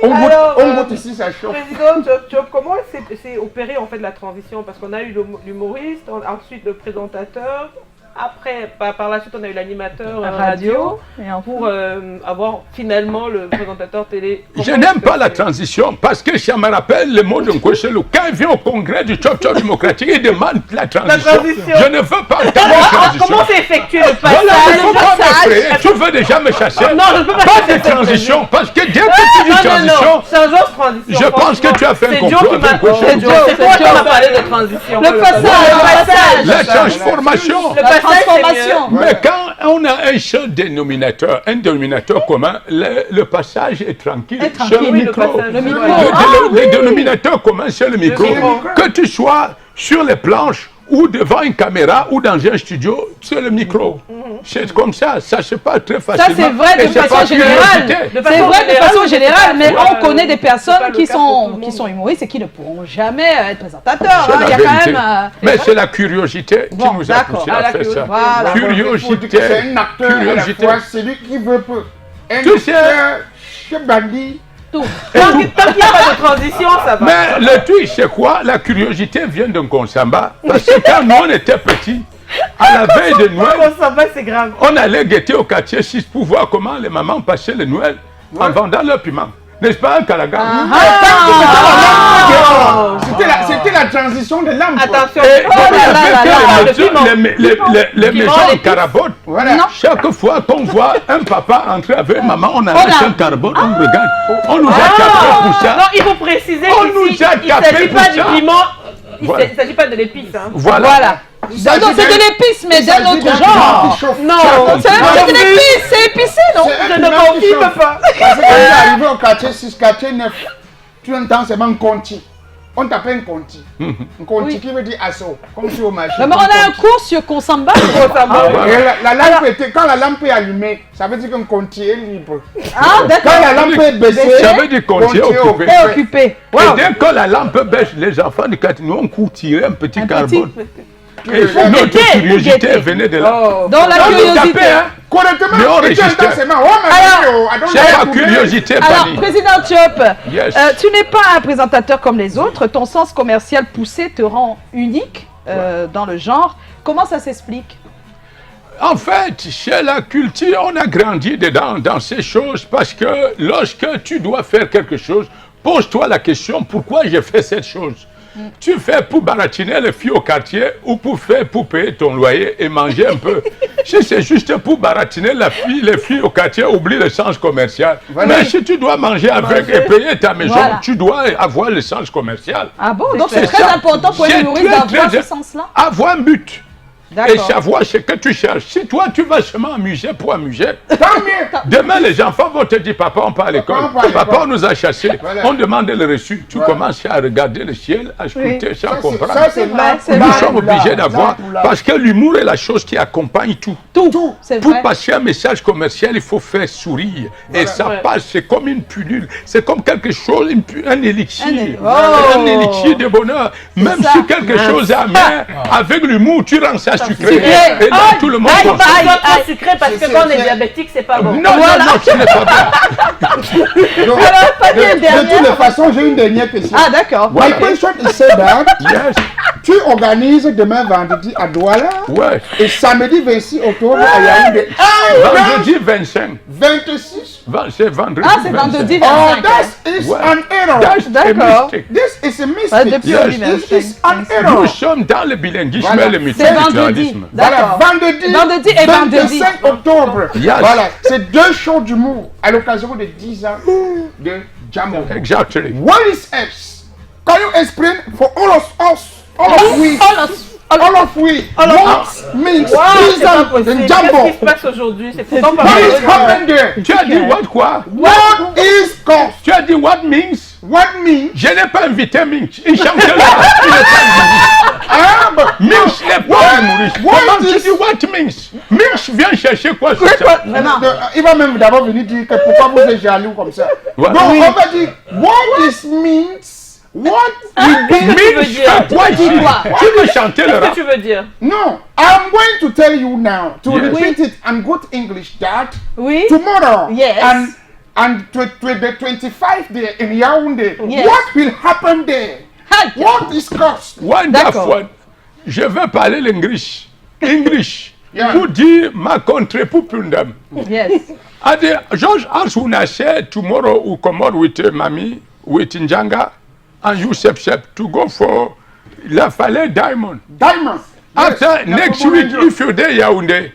on goûte ici, ça chauffe. Président Job, comment c'est opéré en fait la transition? Parce qu'on a eu l'humoriste, ensuite le présentateur. Après, par la suite, on a eu l'animateur radio pour avoir finalement le présentateur télé. Je n'aime pas la transition parce que ça me rappelle le mot d'un Kouchelou. Quand il vient au congrès du Chop Chop démocratique, il demande la transition. Je ne veux pas entendre la transition. Comment c'est effectué le passage? Voilà, il ne faut pas m'effrayer. Tu veux déjà me chasser? Non, je ne peux pas. Pas de transition parce que dès que tu dis transition, c'est un genre de transition. Je pense que tu as fait un complot avec Kouchelou. C'est toi qui m'as parlé de transition. Le passage. La transformation. Transformation. Mais quand on a un seul dénominateur, commun, le passage est tranquille. C'est le micro. Le dénominateur commun, c'est le micro. Que tu sois sur les planches ou devant une caméra ou dans un studio, c'est le micro. C'est comme ça se passe très facilement. Ça c'est vrai de façon générale. C'est vrai de façon générale, mais on connaît des personnes qui sont humoristes et qui ne pourront jamais être présentateurs. Il y a quand même. Mais c'est la curiosité qui nous a poussé à faire ça. Voilà. Curiosité. C'est un acteur à la fois, celui qui veut peu. Tu sais, bandit. Tant qu'il n'y a pas de transition, ça va. Mais le truc, c'est quoi? La curiosité vient d'un Konchamba. Parce que quand nous, on était petits, à la veille de Noël, c'est grave. On allait guetter au quartier 6 pour voir comment les mamans passaient le Noël en vendant leur piment. N'est-ce pas, un Kalaga? C'était la transition de l'âme. Attention. Les maisons en carabote. Chaque fois qu'on voit un papa entrer avec maman, on a un carabote, on regarde. On nous a tapé pour ça. Non, il faut préciser qu'ici, il ne s'agit pas du piment. Il ne s'agit pas de l'épice. Voilà. Non, c'est de l'épice, mais d'un autre genre. Non, c'est de l'épice, c'est épicé, non? Je ne confirme pas. Parce que quand tu es arrivé au quartier 6, quartier 9, tu entends seulement un conti. On t'appelle un conti. Un conti qui veut dire assaut, comme sur au marché. Mais on a un cours sur Konsamba. Quand la lampe est allumée, ça veut dire qu'un conti est libre. Ah, d'accord. Quand la lampe est baissée, ça veut dire conti est occupé. Et dès que la lampe baisse, les enfants du quartier, nous on court tirer un petit carbone. Et notre curiosité venait de là. Dans la curiosité. Mais on résistait. C'est la curiosité. Alors, Président Diop, tu n'es pas un présentateur comme les autres. Ton sens commercial poussé te rend unique dans le genre. Comment ça s'explique? En fait, chez la culture, on a grandi dedans, dans ces choses, parce que lorsque tu dois faire quelque chose, pose-toi la question, pourquoi j'ai fait cette chose? Tu fais pour baratiner les filles au quartier ou pour payer ton loyer et manger un peu. Si c'est juste pour baratiner les filles au quartier, oublie le sens commercial. Voilà. Mais si tu dois manger avec et payer ta maison, tu dois avoir le sens commercial. Ah bon? Donc c'est très important pour une humoriste d'avoir ce sens-là? Avoir un but. Et savoir ce que tu cherches. Si toi, tu vas seulement amuser pour amuser, tant mieux. Demain, les enfants vont te dire, papa, on part à l'école. Papa, on nous a chassés. Voilà. On demande le reçu. Tu commences à regarder le ciel, à scruter, sans comprendre. Nous sommes obligés d'avoir... Parce que l'humour est la chose qui accompagne tout. Pour passer un message commercial, il faut faire sourire. Et ça passe, c'est comme une pilule. C'est comme quelque chose, un élixir. Un élixir de bonheur. Même si quelque chose est amer, avec l'humour, tu rends ça sucré. Et là, tout le monde pense. Pas sucré parce que quand on est diabétique, c'est pas bon. Non, ce n'est pas bon. Donc, de toute façon, j'ai une dernière question. Ah, d'accord. My question is say that, tu organises demain vendredi à Douala. Ouais. Et samedi 26 octobre à Yaoundé. Vendredi 25. 26. C'est vendredi. Ah, c'est vendredi 25. Oh, that is an error. D'accord. This is a mistake. This is an error. Nous sommes dans le bilinguisme et le multiculturalisme. Voilà, vendredi et vendredi. 25 octobre. Voilà, c'est deux shows d'humour à l'occasion de 10 ans de Jambo. Exactly. What is X? Can you explain for all of us? All of we. What means 10 ans de Jambo? Qu'est-ce qui se passe aujourd'hui? C'est pourtant pas What is happening there? Tu as dit what quoi? What is cost? Tu as dit what means? What means? Je n'ai pas invité Minch. Il chante là. Minch n'est pas humoriste. Comment tu dis what means? Minch vient chercher quoi sur ça? Il va même d'abord venir dire que pourquoi vous êtes jaloux comme ça. Donc on va dire what is means? What means? Quoi tu veux chanter le rap? Qu'est-ce que tu veux dire? No, I'm going to tell you now to repeat it in good English that tomorrow and the 25th day in Yaoundé, what will happen there? What is cost? Wonderful. Je vais parler l'English. English. Pour dire ma country pour Pundam. Yes. George Arsuna said tomorrow will come out with Mami, with Njanga, and you Sep to go for La Falaise Diamond. Diamond. After next week, if you're there Yaoundé,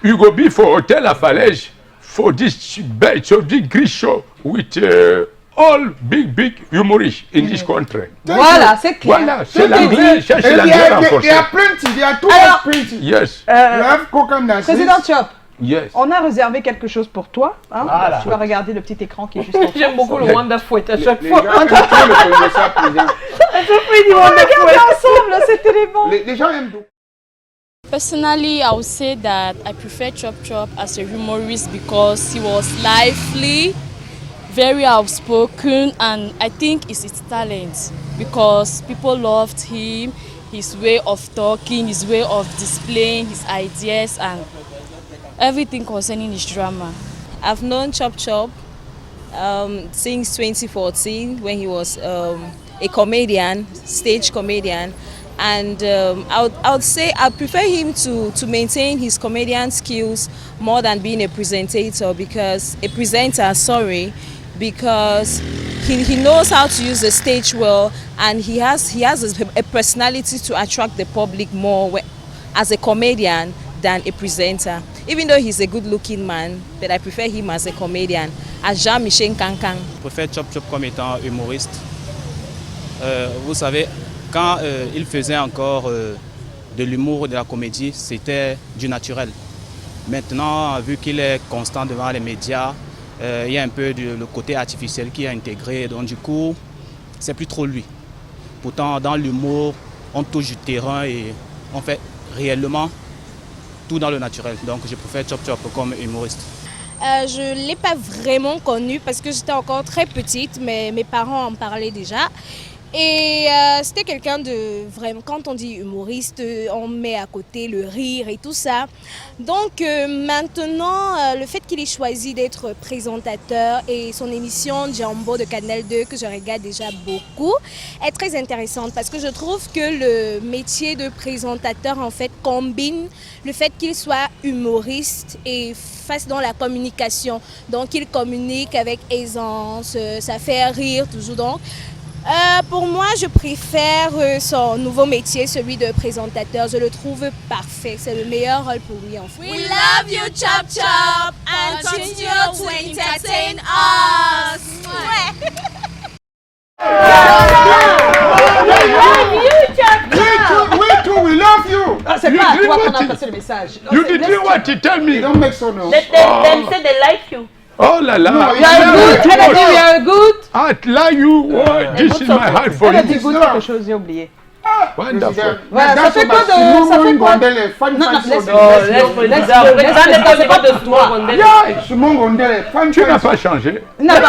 you go be for Hotel La Falaise for this big great show with all big humorists in this country. Voilà, c'est clair. Voilà, c'est l'anglais, cherchez l'anglais renforcé. Il y a plenty, il y a tout plenty. Yes. Président Chop. Yes. On a réservé quelque chose pour toi. Hein? Voilà. Tu vas regarder le petit écran qui est juste en J'aime beaucoup le Wanda Fouet à chaque Les fois. gens le ça, président. À chaque fois, il dit Wanda Fouet. Ensemble, cet élément. Les gens aiment beaucoup. Personally, I would say that I prefer Chop Chop as a humorist because he was lively, very outspoken, and I think it's his talent because people loved him, his way of talking, his way of displaying his ideas, and everything concerning his drama. I've known Chop Chop since 2014 when he was a comedian, stage comedian. And I would say I prefer him to maintain his comedian skills more than being a presenter because he knows how to use the stage well, and he has a personality to attract the public more as a comedian than a presenter. Even though he's a good-looking man, but I prefer him as a comedian, as Jean-Michel Kankan. Je préfère Chop Chop comme étant humoriste. Vous savez, quand il faisait encore de l'humour, de la comédie, c'était du naturel. Maintenant, vu qu'il est constant devant les médias, il y a un peu le côté artificiel qui est intégré, donc du coup, c'est plus trop lui. Pourtant, dans l'humour, on touche du terrain et on fait réellement tout dans le naturel. Donc, je préfère Chop Chop comme humoriste. Je ne l'ai pas vraiment connu parce que j'étais encore très petite, mais mes parents en parlaient déjà. Et c'était quelqu'un de vraiment, quand on dit humoriste, on met à côté le rire et tout ça. Donc maintenant, le fait qu'il ait choisi d'être présentateur et son émission Jambo de Canal 2, que je regarde déjà beaucoup, est très intéressante parce que je trouve que le métier de présentateur en fait combine le fait qu'il soit humoriste et fasse dans la communication. Donc il communique avec aisance, ça fait rire toujours. Donc Pour moi, je préfère son nouveau métier, celui de présentateur. Je le trouve parfait. C'est le meilleur rôle pour lui en fait. We love you, Chop Chop, and continue to entertain us. Ouais. We too, we love you. Ah, c'est pas à toi qu'on a passé le message. You did what you tell me. Don't make so no. They say they like you. Oh là là. No, You are good. Elle a dit you are good. I like you. Oh, this is my heart for Elle a you. dit good quelque chose, j'ai oublié. Wonderful. Voilà, ça fait quoi de... Ça fait quoi de... Non, Tu n'as pas changé. Non, On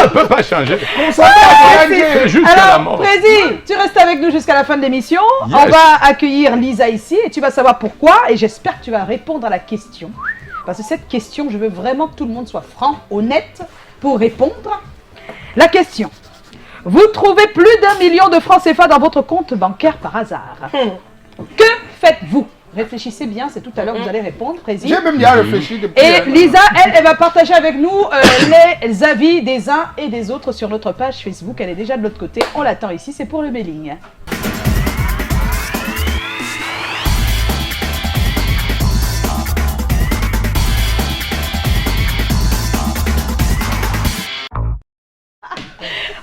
ne peut pas changer. C'est jusqu'à la alors, mort. Président, tu restes avec nous jusqu'à la fin de l'émission. Yes. On va accueillir Lisa ici et tu vas savoir pourquoi. Et j'espère que tu vas répondre à la question. Parce que cette question, je veux vraiment que tout le monde soit franc, honnête pour répondre. La question. Vous trouvez plus d'1 million de francs CFA dans votre compte bancaire par hasard. Que faites-vous? Réfléchissez bien, c'est tout à l'heure que vous allez répondre, Président. J'ai même bien réfléchi depuis. Et Lisa, elle va partager avec nous les avis des uns et des autres sur notre page Facebook. Elle est déjà de l'autre côté. On l'attend ici, c'est pour le mailing.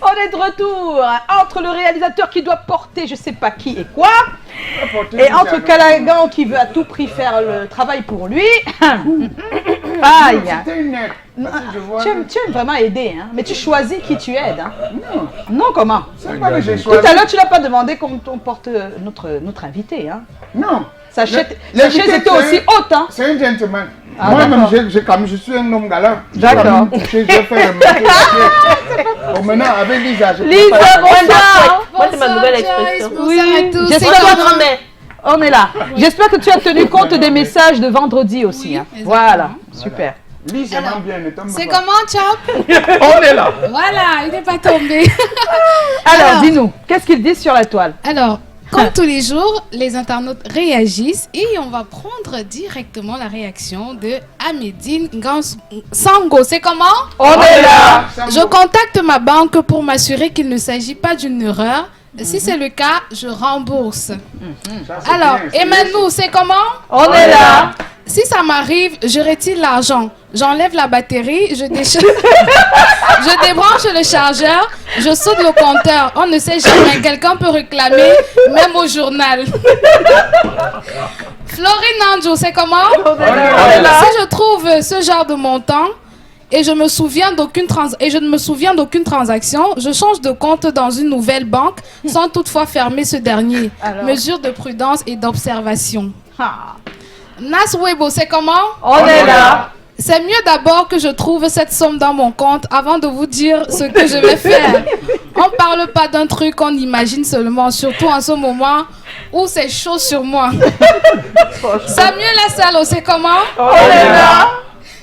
On est de retour entre le réalisateur qui doit porter je sais pas qui et quoi et entre Callaghan qui veut à tout prix faire le travail pour lui. Aïe. Tu aimes vraiment aider, hein? Mais tu choisis qui tu aides. Hein? Non, comment? Tout à l'heure, tu n'as pas demandé qu'on porte notre invité. Hein? Non. Sa chaise était aussi haute. Hein? C'est un gentleman. Ah, moi-même, je suis un homme galant. D'accord. Je fais le métier. Bon, maintenant, avec Lisa, Lisa, bonsoir. Moi, c'est ma nouvelle expression. Oui, on est là. J'espère que tu as tenu compte des messages de vendredi aussi. Oui, hein. Voilà, super. Lisa, Alors, bien, ne tombe c'est pas. comment, Chop? On est là. Voilà, il n'est pas tombé. Alors, dis-nous, qu'est-ce qu'ils disent sur la toile? Alors, comme tous les jours, les internautes réagissent et on va prendre directement la réaction de Amédine Sango. C'est comment? On est là. Je contacte ma banque pour m'assurer qu'il ne s'agit pas d'une erreur. Si c'est le cas, je rembourse. Alors, Emmanuel, c'est comment? On est là. Si ça m'arrive, je retire l'argent. J'enlève la batterie, je débranche le chargeur, je saute le compteur. On ne sait jamais, quelqu'un peut réclamer, même au journal. Florine Nanjo, c'est comment? Si je trouve ce genre de montant et je ne me souviens d'aucune transaction, je change de compte dans une nouvelle banque sans toutefois fermer ce dernier. Mesure de prudence et d'observation. Nas Webo, c'est comment? On est là. C'est mieux d'abord que je trouve cette somme dans mon compte avant de vous dire ce que je vais faire. On ne parle pas d'un truc qu'on imagine seulement, surtout en ce moment où c'est chaud sur moi. Samuel Lassalo, c'est comment? On est là.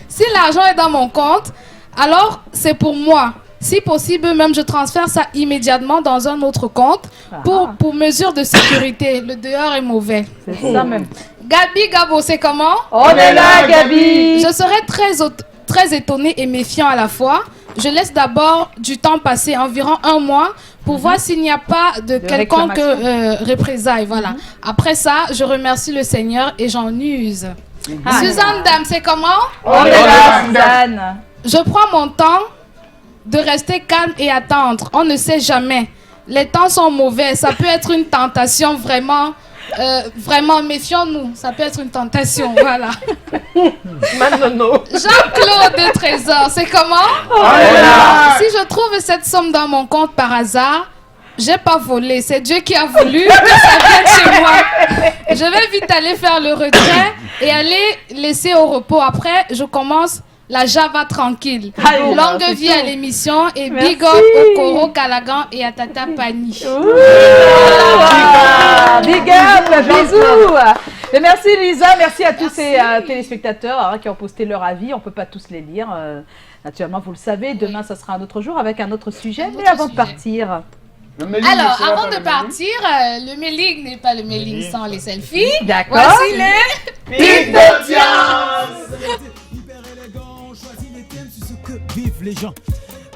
Si l'argent est dans mon compte, alors c'est pour moi. Si possible, même je transfère ça immédiatement dans un autre compte pour mesure de sécurité. Le dehors est mauvais. C'est ça même. Gabi Gabo, c'est comment? On est là, Gabi. Je serais très étonnée et méfiant à la fois. Je laisse d'abord du temps passer, environ 1 mois, pour voir s'il n'y a pas de quelconque représailles. Voilà. Après ça, je remercie le Seigneur et j'en use. Suzanne Dame, c'est comment? On est là, Suzanne. Je prends mon temps de rester calme et attendre. On ne sait jamais. Les temps sont mauvais. Ça peut être une tentation vraiment. Vraiment, méfions-nous. Ça peut être une tentation. Voilà. Jean-Claude de Trésor, c'est comment? Si je trouve cette somme dans mon compte par hasard, j'ai pas volé. C'est Dieu qui a voulu que ça vienne chez moi. Je vais vite aller faire le retrait et aller laisser au repos. Après, je commence la Java tranquille. Longue vie à l'émission et big up au Koro Callaghan et à Tata Pani. Big up, bisous. Et merci Lisa, merci à tous ces téléspectateurs qui ont posté leur avis. On ne peut pas tous les lire. Naturellement, vous le savez, demain, ça sera un autre jour avec un autre sujet. Mais avant de partir... Alors, avant de partir, le mailing n'est pas le mailing sans les selfies. D'accord. Voici les pics d'audience. Vivent les gens.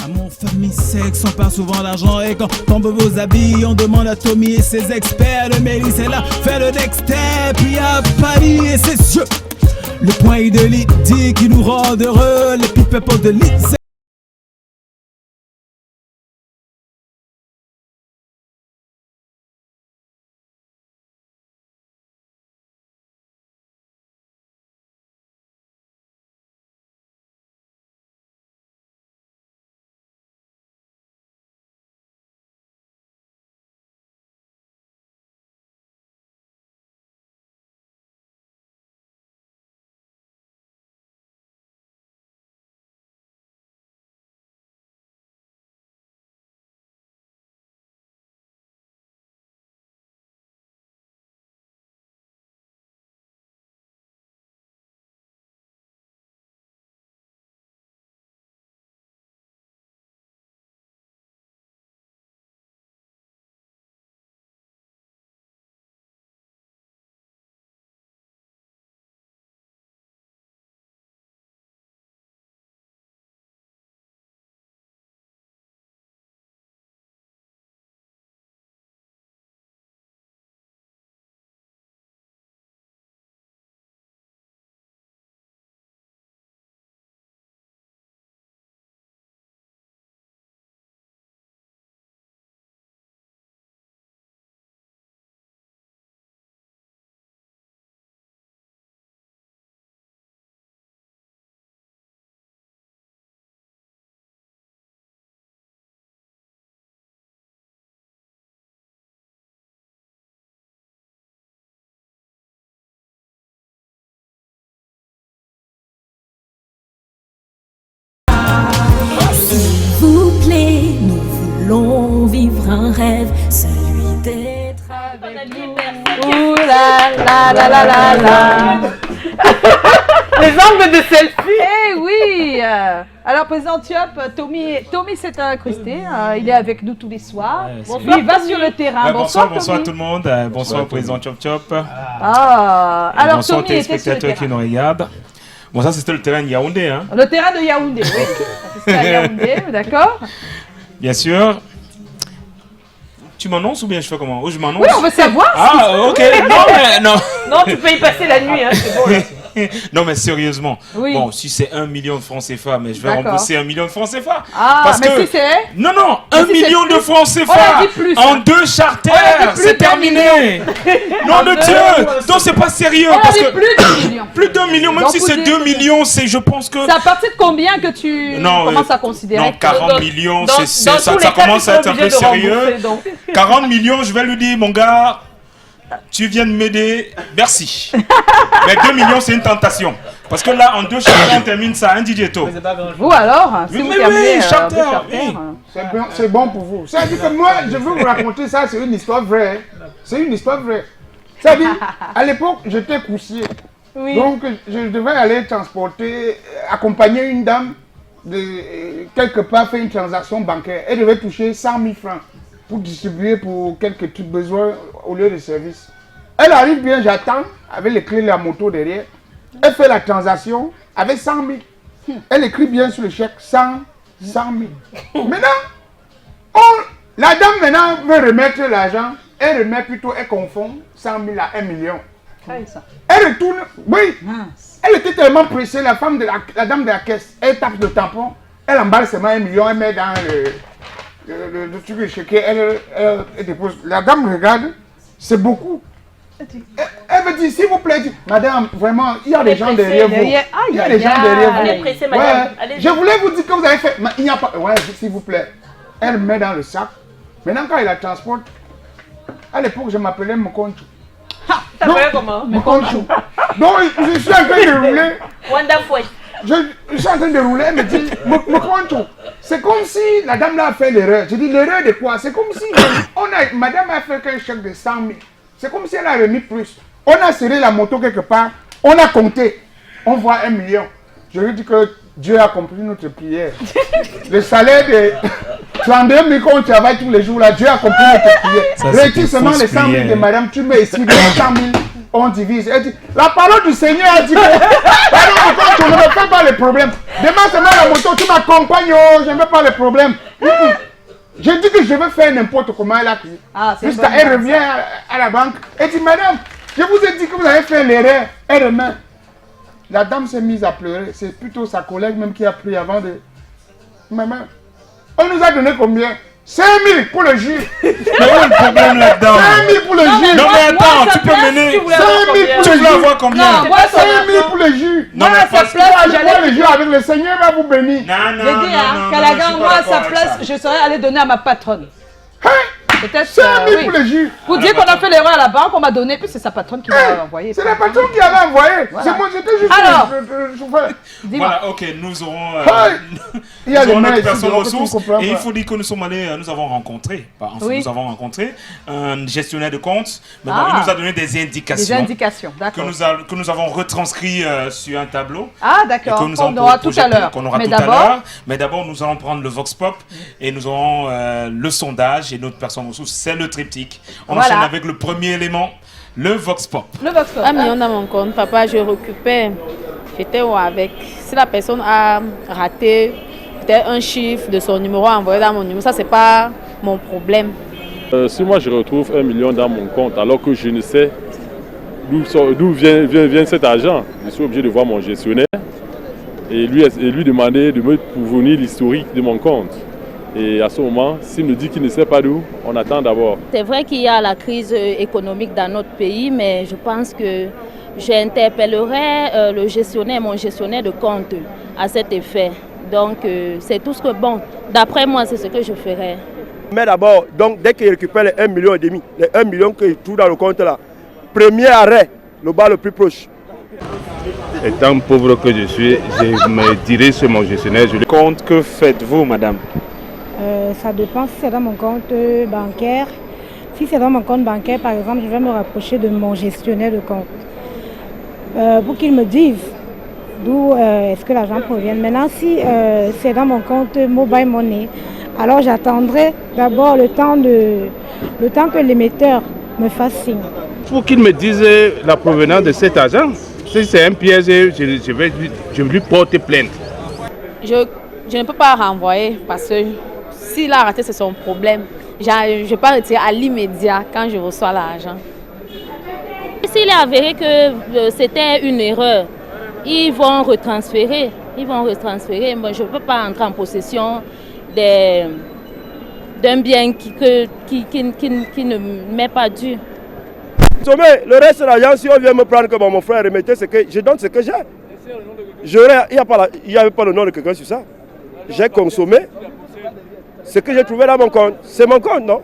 Amour, famille, sexe, on parle souvent d'argent. Et quand tombe vos habits, on demande à Tommy et ses experts. Le Mélis c'est là, fait le next step. Puis à Paris et ses yeux. Le point de l'idée qui nous rend heureux. Les people de l'idée. voulons vivre un rêve, celui d'être avec nous. Ouh là là là là là là. Les angles de selfie. Eh oui. Alors, président Thiop, Tommy s'est incrusté. Il est avec nous tous les soirs. Lui, il va sur le terrain. Bonsoir tout le monde. Bonsoir, président Thiop. Alors, bonsoir Tommy était sur le téléspectateurs qui nous regardent. Bon, ça, c'était le terrain de Yaoundé. Hein. Le terrain de Yaoundé, oui. C'est à Yaoundé, d'accord. Bien sûr. Tu m'annonces ou bien je fais comment? Ou je m'annonce? Oui, on veut savoir. Ah, ok. Non, mais non. Non, tu peux y passer la nuit, hein, c'est bon. Là. Non, mais sérieusement. Oui. Bon, si c'est 1 million de francs CFA, mais je vais rembourser 1 million de francs CFA. Ah, parce mais que... si c'est... Non, 1 million de francs CFA en 2 charters, c'est terminé. Non, de Dieu. Donc, c'est pas sérieux. On parce a dit que plus d'1 million. Plus d'1 million, même si c'est 2 millions, c'est, je pense que... C'est à partir de combien que tu commences à considérer? Non, 40 millions, ça commence à être un peu sérieux. 40 millions, je vais lui dire, mon gars, tu viens de m'aider, merci. Mais 2 millions, c'est une tentation. Parce que là, en 2 charters, on termine ça, un DJ Tôt. Vous alors, si vous terminez charter, c'est bon pour vous. Ça veut dire que moi, je veux vous raconter ça, c'est une histoire vraie. C'est une histoire vraie. Ça veut dire, à l'époque, j'étais coursier. Oui. Donc, je devais aller transporter, accompagner une dame de quelque part, faire une transaction bancaire. Elle devait toucher 100 000 francs pour distribuer pour quelques trucs besoins au lieu de service. Elle arrive bien, j'attends, avec les clés de la moto derrière. Elle fait la transaction avec 100 000. Elle écrit bien sur le chèque 100 000. Maintenant, la dame maintenant veut remettre l'argent. Elle remet plutôt, elle confond 100 000 à 1 million. Elle retourne, oui. Elle était tellement pressée, la dame de la caisse. Elle tape le tampon, elle emballe seulement 1 million, elle met dans le truc de chèque, elle dépose. La dame regarde, c'est beaucoup. Elle me dit, s'il vous plaît, madame, vraiment, il y a des gens derrière vous. Il y a des gens derrière vous. On est pressé, madame. Je voulais vous dire que vous avez fait, mais il n'y a pas. Ouais, s'il vous plaît. Elle met dans le sac. Maintenant, quand il la transporte, à l'époque, je m'appelais Mokonchou. T'appelais comment? Mokonchou. Donc, je suis en train de rouler. Wonderful. Je suis en train de rouler, elle me dit, Mokonchou, c'est comme si la dame là a fait l'erreur. Je dis, l'erreur de quoi? C'est comme si madame a fait qu'un chèque de 100 000. C'est comme si elle a remis plus. On a serré la moto quelque part, on a compté, on voit 1 million. Je lui dis que Dieu a compris notre prière. Le salaire de 32 000 qu'on travaille tous les jours là, Dieu a compris notre prière. Retire seulement les 100 000 de madame, tu mets ici les 100 000. on divise. Elle dit, la parole du Seigneur a dit que, pardon, tu ne me fais pas les problèmes. Demain, c'est moi la moto, tu m'accompagnes, oh, je ne veux pas les problèmes. Je dis que je veux faire n'importe comment elle a pris. Jusqu'à elle revient à la banque et dit, madame, je vous ai dit que vous avez fait l'erreur. Elle remet. La dame s'est mise à pleurer. C'est plutôt sa collègue même qui a pris avant de... Maman, on nous a donné combien? 5 000 pour le jus. Mais où est le problème là-dedans? 5 000 pour le jus. Non mais attends, tu peux mener. 5 000 pour le jus. Tu veux avoir combien? 5 000 pour le jus. Non mais parce que j'allais le jus avec le Seigneur va vous bénir. Non, J'ai dit, Kalagan, moi à sa place, je serais allé donner à ma patronne. Peut-être 5 000 pour le jus. Pour dire qu'on a fait l'erreur à la banque, on m'a donné, puis c'est sa patronne qui m'a envoyé. C'est la patronne qui avait envoyé. C'est moi, j'étais juste. Alors, voilà, ok, nous aurons il y a notre personne ressource. Et il faut dire que nous sommes allés, nous avons rencontré un gestionnaire de compte. Mais bon, il nous a donné des indications. Des indications, d'accord. Que nous avons retranscrit sur un tableau. Ah, d'accord. Qu'on aura tout à l'heure. Mais d'abord, nous allons prendre le Vox Pop et nous aurons le sondage et notre personne ressource. C'est le triptyque. On enchaîne avec le premier élément, le Vox Pop. Le Vox Pop. 1 million dans mon compte, papa, je récupère. J'étais avec. Si la personne a raté peut-être un chiffre de son numéro envoyé dans mon numéro, ça, c'est pas mon problème. Si moi je retrouve 1 million dans mon compte alors que je ne sais d'où vient cet argent, je suis obligé de voir mon gestionnaire et lui demander de me fournir l'historique de mon compte. Et à ce moment, s'il me dit qu'il ne sait pas d'où, on attend d'abord. C'est vrai qu'il y a la crise économique dans notre pays, mais je pense que j'interpellerai mon gestionnaire de compte à cet effet. Donc c'est tout ce que, bon, d'après moi, c'est ce que je ferai. Mais d'abord, donc dès qu'il récupère les 1,5 million, les 1 million qu'il trouve dans le compte là, premier arrêt, le bar le plus proche. Étant pauvre que je suis, je me dirige sur mon gestionnaire. Je compte. Que faites-vous, madame? Ça dépend si c'est dans mon compte bancaire. Si c'est dans mon compte bancaire, par exemple, je vais me rapprocher de mon gestionnaire de compte pour qu'il me dise d'où est-ce que l'argent provient. Maintenant, si c'est dans mon compte Mobile Money, alors j'attendrai d'abord le temps que l'émetteur me fasse signe. Pour qu'il me dise la provenance de cet argent. Si c'est un piège, je vais lui porter plainte. Je ne peux pas renvoyer parce que s'il a raté, c'est son problème. Je ne vais pas retirer à l'immédiat quand je reçois l'argent. S'il est avéré que c'était une erreur, ils vont retransférer. Moi, je ne peux pas entrer en possession d'un bien qui ne m'est pas dû. Le reste de l'argent, si on vient me prendre comme mon frère remettait, c'est que je donne ce que j'ai. Il n'y avait pas le nom de quelqu'un sur ça. J'ai consommé ce que j'ai trouvé dans mon compte. C'est mon compte, non?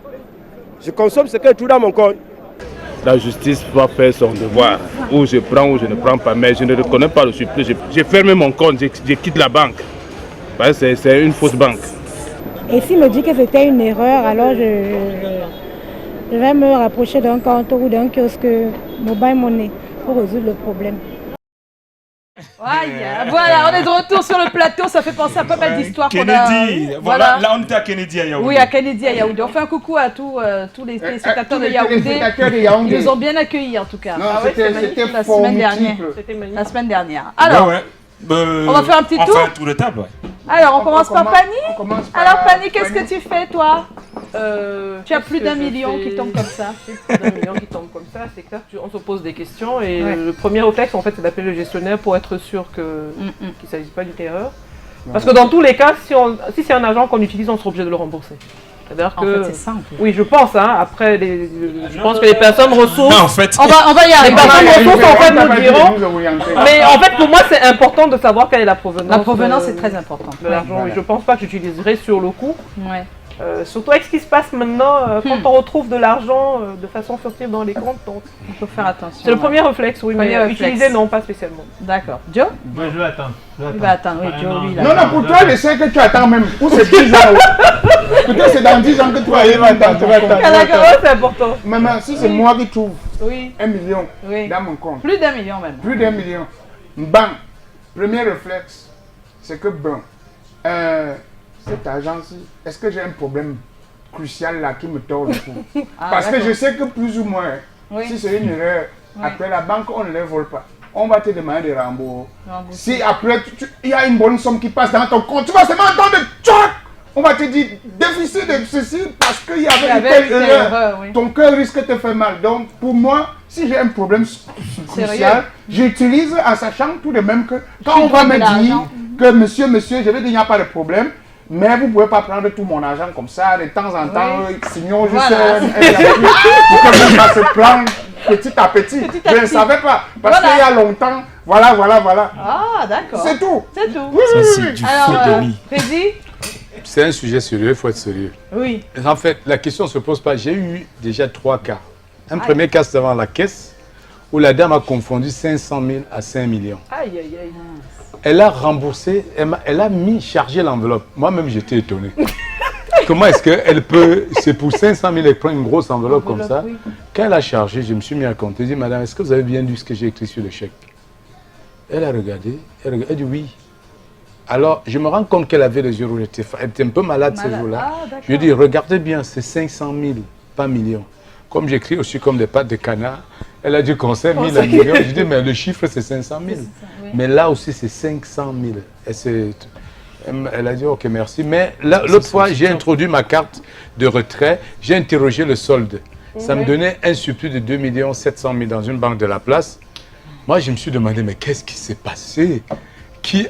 Je consomme ce que j'ai trouvé dans mon compte. La justice doit faire son devoir. Ou je prends ou je ne prends pas. Mais je ne reconnais pas le surplus. J'ai fermé mon compte, je quitte la banque. C'est une fausse banque. Et s'il me dit que c'était une erreur, alors je vais me rapprocher d'un compte ou d'un kiosque Mobile Money pour résoudre le problème. Voilà, on est de retour sur le plateau, ça fait penser à pas mal d'histoires qu'on a. Kennedy, voilà. Là on était à Kennedy à Yaoundé. Oui, à Kennedy à Yaoundé. On fait un coucou à tous les téléspectateurs de Yaoundé. Ils nous ont bien accueillis en tout cas. C'était la semaine dernière. La semaine dernière. Alors, on va faire un petit tour. On fait un tour de table, ouais. Alors, on commence par Pani. Alors, Pani, qu'est-ce que tu fais, toi? Tu as plus d'1 million qui tombe comme ça. Plus d'1 million qui tombe comme ça, c'est clair. On se pose des questions et le premier réflexe, en fait, c'est d'appeler le gestionnaire pour être sûr qu'il ne s'agit pas d'une erreur. Parce que dans tous les cas, si c'est un agent qu'on utilise, on sera obligé de le rembourser. C'est-à-dire que... En fait, c'est simple. Oui, je pense. Après, je pense que les personnes ressources... Non, en fait... On va y arriver. Les personnes ressources, en fait, nous diront... Mais en fait, pour moi, c'est important de savoir quelle est la provenance. La provenance, c'est très important. De l'argent. Voilà. Je ne pense pas que j'utiliserai sur le coup. Ouais. Surtout avec ce qui se passe maintenant, quand on retrouve de l'argent de façon furtive dans les comptes, donc il faut faire attention. C'est le premier réflexe, oui, mais utiliser non, pas spécialement. D'accord. Joe? Moi, je vais attendre. Il va attendre, oui, Joe, lui. Non, pour toi, je sais que tu attends même. Ou c'est 10 ans. Peut-être c'est dans 10 ans que tu vas attendre. C'est important. Maman, si c'est moi qui trouve 1 million dans mon compte. Plus d'1 million même. Plus d'1 million. Bam. Premier réflexe, c'est que bon. Cet argent-ci, est-ce que j'ai un problème crucial là qui me tord le cou? Parce que je sais que plus ou moins, si c'est une erreur, Après, la banque, on ne les vole pas. On va te demander de rembourser. Si après, il y a une bonne somme qui passe dans ton compte, tu vas seulement entendre tchoc. On va te dire déficit de ceci parce qu'il y avait une telle erreur. Ton cœur risque de te faire mal. Donc, pour moi, si j'ai un problème crucial, j'utilise en sachant tout de même que quand on va me dire que monsieur, je vais dire qu'il n'y a pas de problème, mais vous ne pouvez pas prendre tout mon argent comme ça, de temps en temps, sinon juste pour que vous fassiez prendre petit à petit. Je ne savais pas, parce qu'il y a longtemps, voilà. Ah, d'accord. C'est tout. C'est tout. Oui, c'est du alors, Freddy? C'est un sujet sérieux, il faut être sérieux. Oui. En fait, la question ne se pose pas. J'ai eu déjà 3 cas. Un premier cas, c'est devant la caisse, où la dame a confondu 500 000 à 5 millions. Aïe. Elle a remboursé, elle a chargé l'enveloppe. Moi-même, j'étais étonné. Comment est-ce qu'elle peut, c'est pour 500 000, elle prend une grosse enveloppe comme ça. Oui. Quand elle a chargé, je me suis mis à compter. J'ai dit, madame, est-ce que vous avez bien lu ce que j'ai écrit sur le chèque? Elle a regardé, elle a dit oui. Alors, je me rends compte qu'elle avait les yeux rouges. Elle était un peu malade ce jour-là. Je lui ai dit, regardez bien, c'est 500 000, pas millions. Comme j'écris aussi comme des pattes de canard, elle a dit qu'on sait 1000 à millions. Je lui ai dit, mais le chiffre, c'est 500 000. Oui. Mais là aussi, c'est 500 000. Elle a dit, ok, merci. Mais l'autre fois, j'ai introduit ma carte de retrait. J'ai interrogé le solde. Ça me donnait un surplus de 2 700 000 dans une banque de la place. Moi, je me suis demandé, mais qu'est-ce qui s'est passé? Qui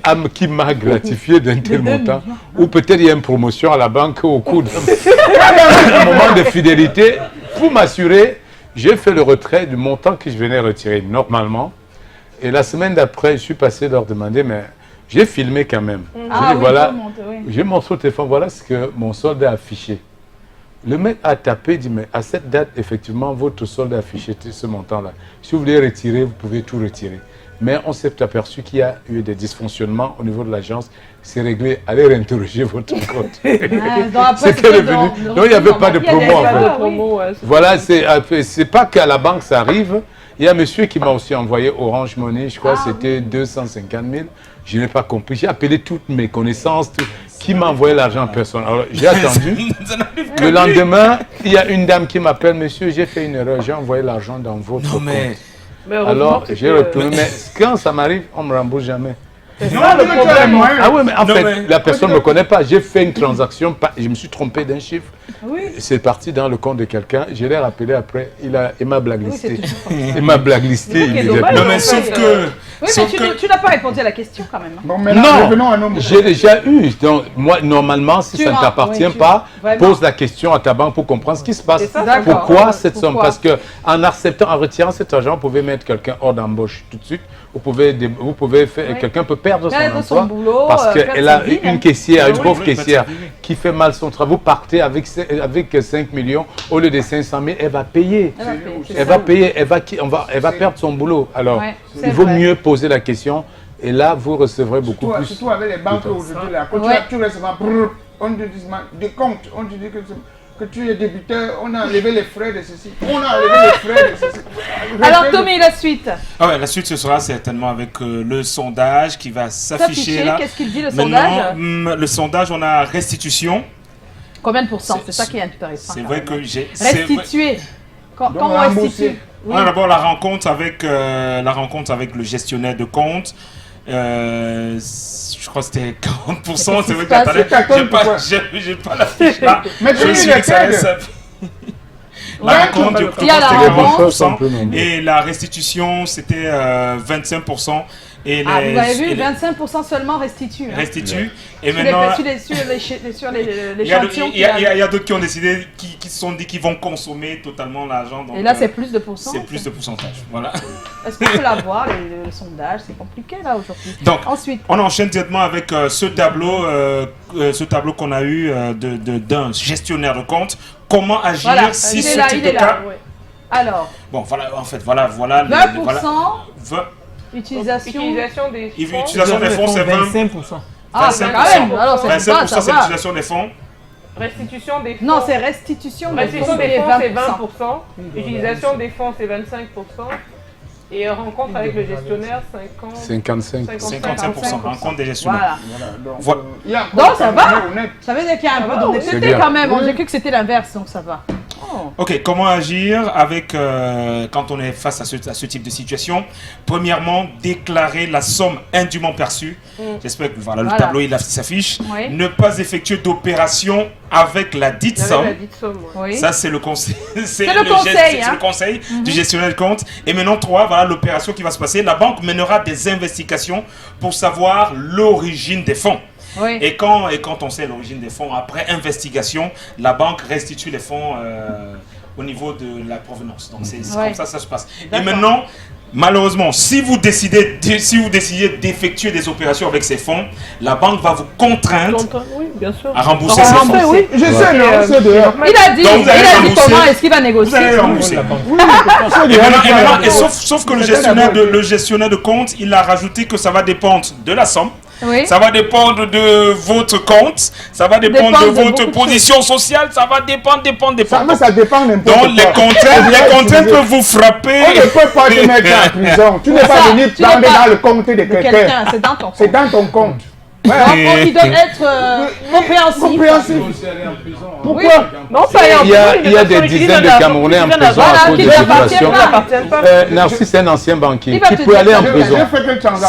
m'a gratifié d'un tel montant? Ou peut-être il y a une promotion à la banque au cours d'un moment de fidélité. Pour m'assurer, j'ai fait le retrait du montant que je venais retirer normalement. Et la semaine d'après, je suis passé leur demander, mais j'ai filmé quand même. J'ai dit, voilà, j'ai montré au téléphone, voilà ce que mon solde a affiché. Le mec a tapé, dit, mais à cette date, effectivement, votre solde a affiché ce montant-là. Si vous voulez retirer, vous pouvez tout retirer. Mais on s'est aperçu qu'il y a eu des dysfonctionnements au niveau de l'agence. C'est réglé. Allez réinterroger votre compte. C'était revenu. Non, il n'y avait pas de promo en fait. Voilà, c'est pas qu'à la banque ça arrive. Il y a un monsieur qui m'a aussi envoyé Orange Money, je crois, c'était 250 000. Je n'ai pas compris. J'ai appelé toutes mes connaissances, qui m'a envoyé l'argent en personne. Alors j'ai attendu. Le lendemain, il y a une dame qui m'appelle, monsieur, j'ai fait une erreur, j'ai envoyé l'argent dans votre compte. Alors, j'ai retourné, mais quand ça m'arrive, on ne me rembourse jamais. C'est ça le problème. Ah oui, mais en fait, la personne ne me connaît pas. J'ai fait une transaction, je me suis trompé d'un chiffre. Oui. C'est parti dans le compte de quelqu'un. Je l'ai rappelé après, il m'a blacklisté. Il m'a blacklisté. Non, mais sauf que... Oui, mais tu n'as pas répondu à la question quand même. Bon, non, j'ai déjà eu. Donc, moi, normalement, si ça ne t'appartient pas, pose la question à ta banque pour comprendre ce qui se passe. Pourquoi cette somme? Parce qu'en acceptant, en retirant cet argent, vous pouvez mettre quelqu'un hors d'embauche tout de suite. Vous pouvez faire, quelqu'un peut perdre son emploi parce qu'elle a une caissière, une pauvre caissière qui fait mal son travail. Vous partez avec 5 millions au lieu de 500 000, elle va payer. Elle va perdre son boulot. Alors, il vaut mieux poser la question et là, vous recevrez beaucoup plus. Surtout avec les banques aujourd'hui, quand tu recevras, on te dit des comptes, on te dit que tu es débiteur, on a enlevé les frais de ceci, on a enlevé les frais de ceci. Alors Tommy, la suite? La suite, ce sera certainement avec le sondage qui va s'afficher là. Qu'est-ce qu'il dit le sondage? Le sondage, on a restitution. Combien de pourcents? C'est ça qui est intéressant. C'est vrai que j'ai... Restituer. Quand on restitue. On a d'abord la rencontre avec le gestionnaire de compte. Je crois que c'était 40%. C'est vrai que j'ai pas la fiche là. Mais je suis que ça reste. La rencontre de 40%. Et la restitution, c'était 25%. Et vous avez vu, 25% seulement restitue. Restitue. Et maintenant, sur les champions. Il y a d'autres qui ont décidé, qui se sont dit qu'ils vont consommer totalement l'argent. Et là, c'est plus de pourcents. C'est plus de pourcentage. Voilà. Est-ce qu'on peut l'avoir, le sondage? C'est compliqué là aujourd'hui. Donc, ensuite, on enchaîne directement avec ce tableau qu'on a eu d'un gestionnaire de compte. Comment agir si ce type de cas. Alors. Bon, voilà, en fait, voilà. 20%. Utilisation des fonds. Utilisation des fonds, c'est 25%. Ah, quand même. Alors, c'est 25%, c'est l'utilisation des fonds. Restitution des fonds. Non, c'est restitution des fonds, c'est 20%. Utilisation des fonds, c'est 25%. Et rencontre avec le gestionnaire, 55%. Rencontre des gestionnaires. Voilà. Donc ça va. Ça veut dire qu'il y a un peu d'honnêteté quand même. J'ai cru que c'était l'inverse, donc ça va. Ok, comment agir avec quand on est face à ce type de situation? Premièrement, déclarer la somme indûment perçue. J'espère que voilà, le tableau il s'affiche. Oui. Ne pas effectuer d'opération avec la dite somme. Oui. Ça, c'est le conseil. C'est le conseil du gestionnaire de compte. Et maintenant, 3, voilà l'opération qui va se passer. La banque mènera des investigations pour savoir l'origine des fonds. Oui. Et quand on sait l'origine des fonds, après investigation, la banque restitue les fonds au niveau de la provenance. Donc c'est comme ça se passe. Et maintenant, malheureusement, si vous décidez d'effectuer des opérations avec ces fonds, la banque va vous contraindre à rembourser ces fonds. Oui, je sais, non, c'est dehors. Il a dit comment est-ce qu'il va négocier. Vous allez rembourser. Sauf que le gestionnaire de compte, il a rajouté que ça va dépendre de la somme. Oui. Ça va dépendre de votre compte, ça va dépendre de votre position sociale, ça va dépendre. Ça dépend n'importe quoi. Donc les contraintes peuvent vous frapper. On ne peut pas te mettre en prison. Tu n'es pas venu prendre dans le compte de quelqu'un. C'est dans ton compte. C'est dans ton compte. Donc il doit être compréhensif. Pourquoi? Il y a des dizaines de Camerounais en prison à cause de situations. Narcisse est un ancien banquier. Tu peux aller en prison.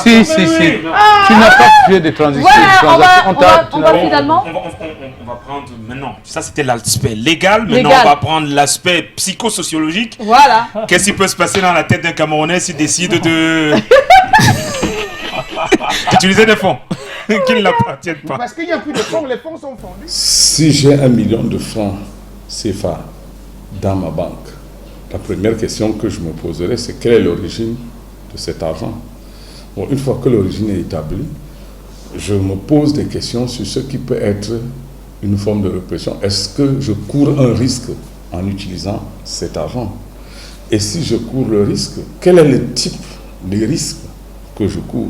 Si. Tu n'as pas fait de transition. On va finalement. On va prendre maintenant. Ça, c'était l'aspect légal. Maintenant, on va prendre l'aspect psychosociologique. Voilà. Qu'est-ce qui peut se passer dans la tête d'un Camerounais s'il décide de. Utiliser des fonds qui ne l'appartiennent pas. Parce qu'il n'y a plus de fonds, les fonds sont fondus. Si j'ai 1 million de francs CFA dans ma banque, la première question que je me poserai, c'est quelle est l'origine de cet argent? Bon, une fois que l'origine est établie, je me pose des questions sur ce qui peut être une forme de répression. Est-ce que je cours un risque en utilisant cet argent? Et si je cours le risque, quel est le type de risque que je cours?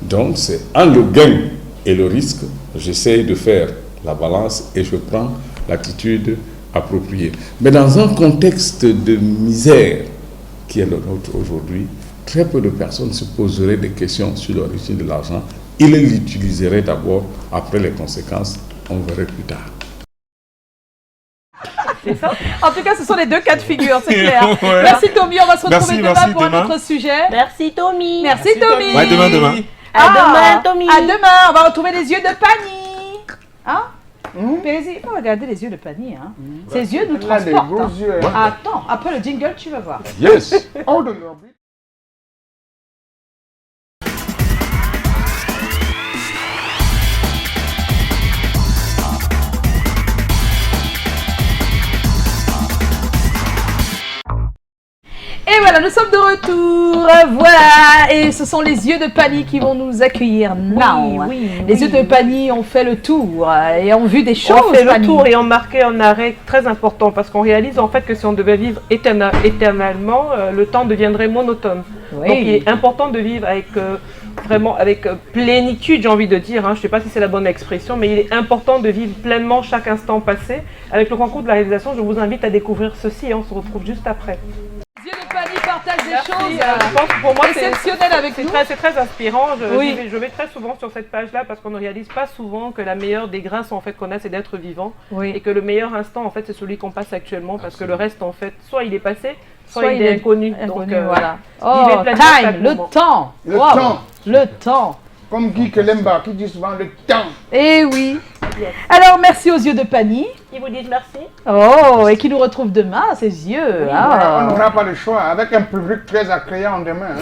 Donc, c'est entre le gain et le risque, j'essaie de faire la balance et je prends l'attitude appropriée. Mais dans un contexte de misère qui est le nôtre aujourd'hui, très peu de personnes se poseraient des questions sur l'origine de l'argent. Ils l'utiliseraient d'abord, après les conséquences, on verrait plus tard. C'est ça. En tout cas, ce sont les deux cas de figure, c'est clair. Ouais. Merci Tommy, on va se retrouver demain pour un autre sujet. Merci Tommy. Merci Tommy. Ouais, demain. À demain Tommy. À demain, on va retrouver les yeux de Pani. Hein Pérési, il faut regarder les yeux de Pani. Hein. Ses yeux nous transportent. Attends, après le jingle, tu vas voir. Yes. Et voilà, nous sommes de retour, voilà, et ce sont les yeux de Pani qui vont nous accueillir now. Les yeux de Pani ont fait le tour et ont vu des choses. On fait le tour et ont marqué un arrêt très important parce qu'on réalise en fait que si on devait vivre éternellement, le temps deviendrait monotone. Oui. Donc il est important de vivre avec vraiment avec plénitude, j'ai envie de dire, hein. Je ne sais pas si c'est la bonne expression, mais il est important de vivre pleinement chaque instant passé. Avec le concours de la réalisation, je vous invite à découvrir ceci, on se retrouve juste après. Les yeux de Pani partagent des choses je pense que pour moi, exceptionnelles avec nous. C'est très inspirant, je vais très souvent sur cette page-là parce qu'on ne réalise pas souvent que la meilleure des grâces en fait, qu'on a, c'est d'être vivant. Et que le meilleur instant, en fait, c'est celui qu'on passe actuellement parce que le reste, en fait, soit il est passé, soit il est inconnu. Donc, voilà. Le temps. Comme Guy Kelemba qui dit souvent le temps. Eh oui. Alors, merci aux yeux de Pani. Ils vous disent merci. Oh, et qui nous retrouve demain, ses yeux. On n'aura pas le choix, avec un public très accueillant demain.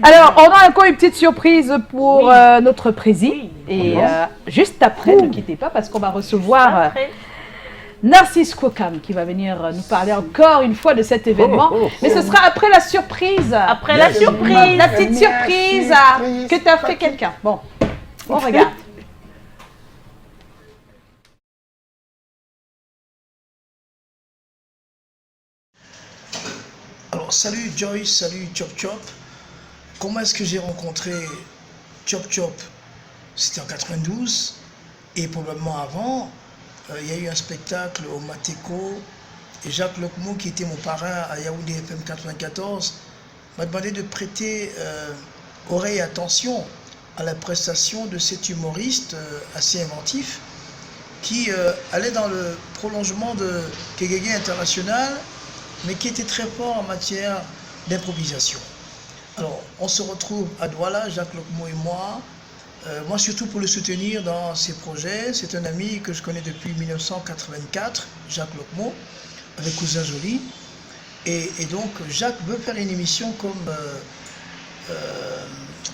Alors, on a encore une petite surprise pour notre président. Et juste après, ne quittez pas parce qu'on va recevoir Narcisse Kokam qui va venir nous parler encore une fois de cet événement. Mais ce sera après la surprise. Après la surprise. La petite surprise que t'as fait quelqu'un. Bon, on regarde. Alors, salut Joyce, salut Chop Chop. Comment est-ce que j'ai rencontré Chop Chop? C'était en 92 et probablement avant. Il y a eu un spectacle au Mateko et Jacques Lecmou, qui était mon parrain à Yaoundé FM 94, m'a demandé de prêter oreille et attention à la prestation de cet humoriste assez inventif qui allait dans le prolongement de Kegege International, mais qui était très fort en matière d'improvisation. Alors, on se retrouve à Douala, Jacques Lokmo et moi. Moi, surtout pour le soutenir dans ses projets. C'est un ami que je connais depuis 1984, Jacques Lokmo, avec Cousin Joly. Et donc, Jacques veut faire une émission comme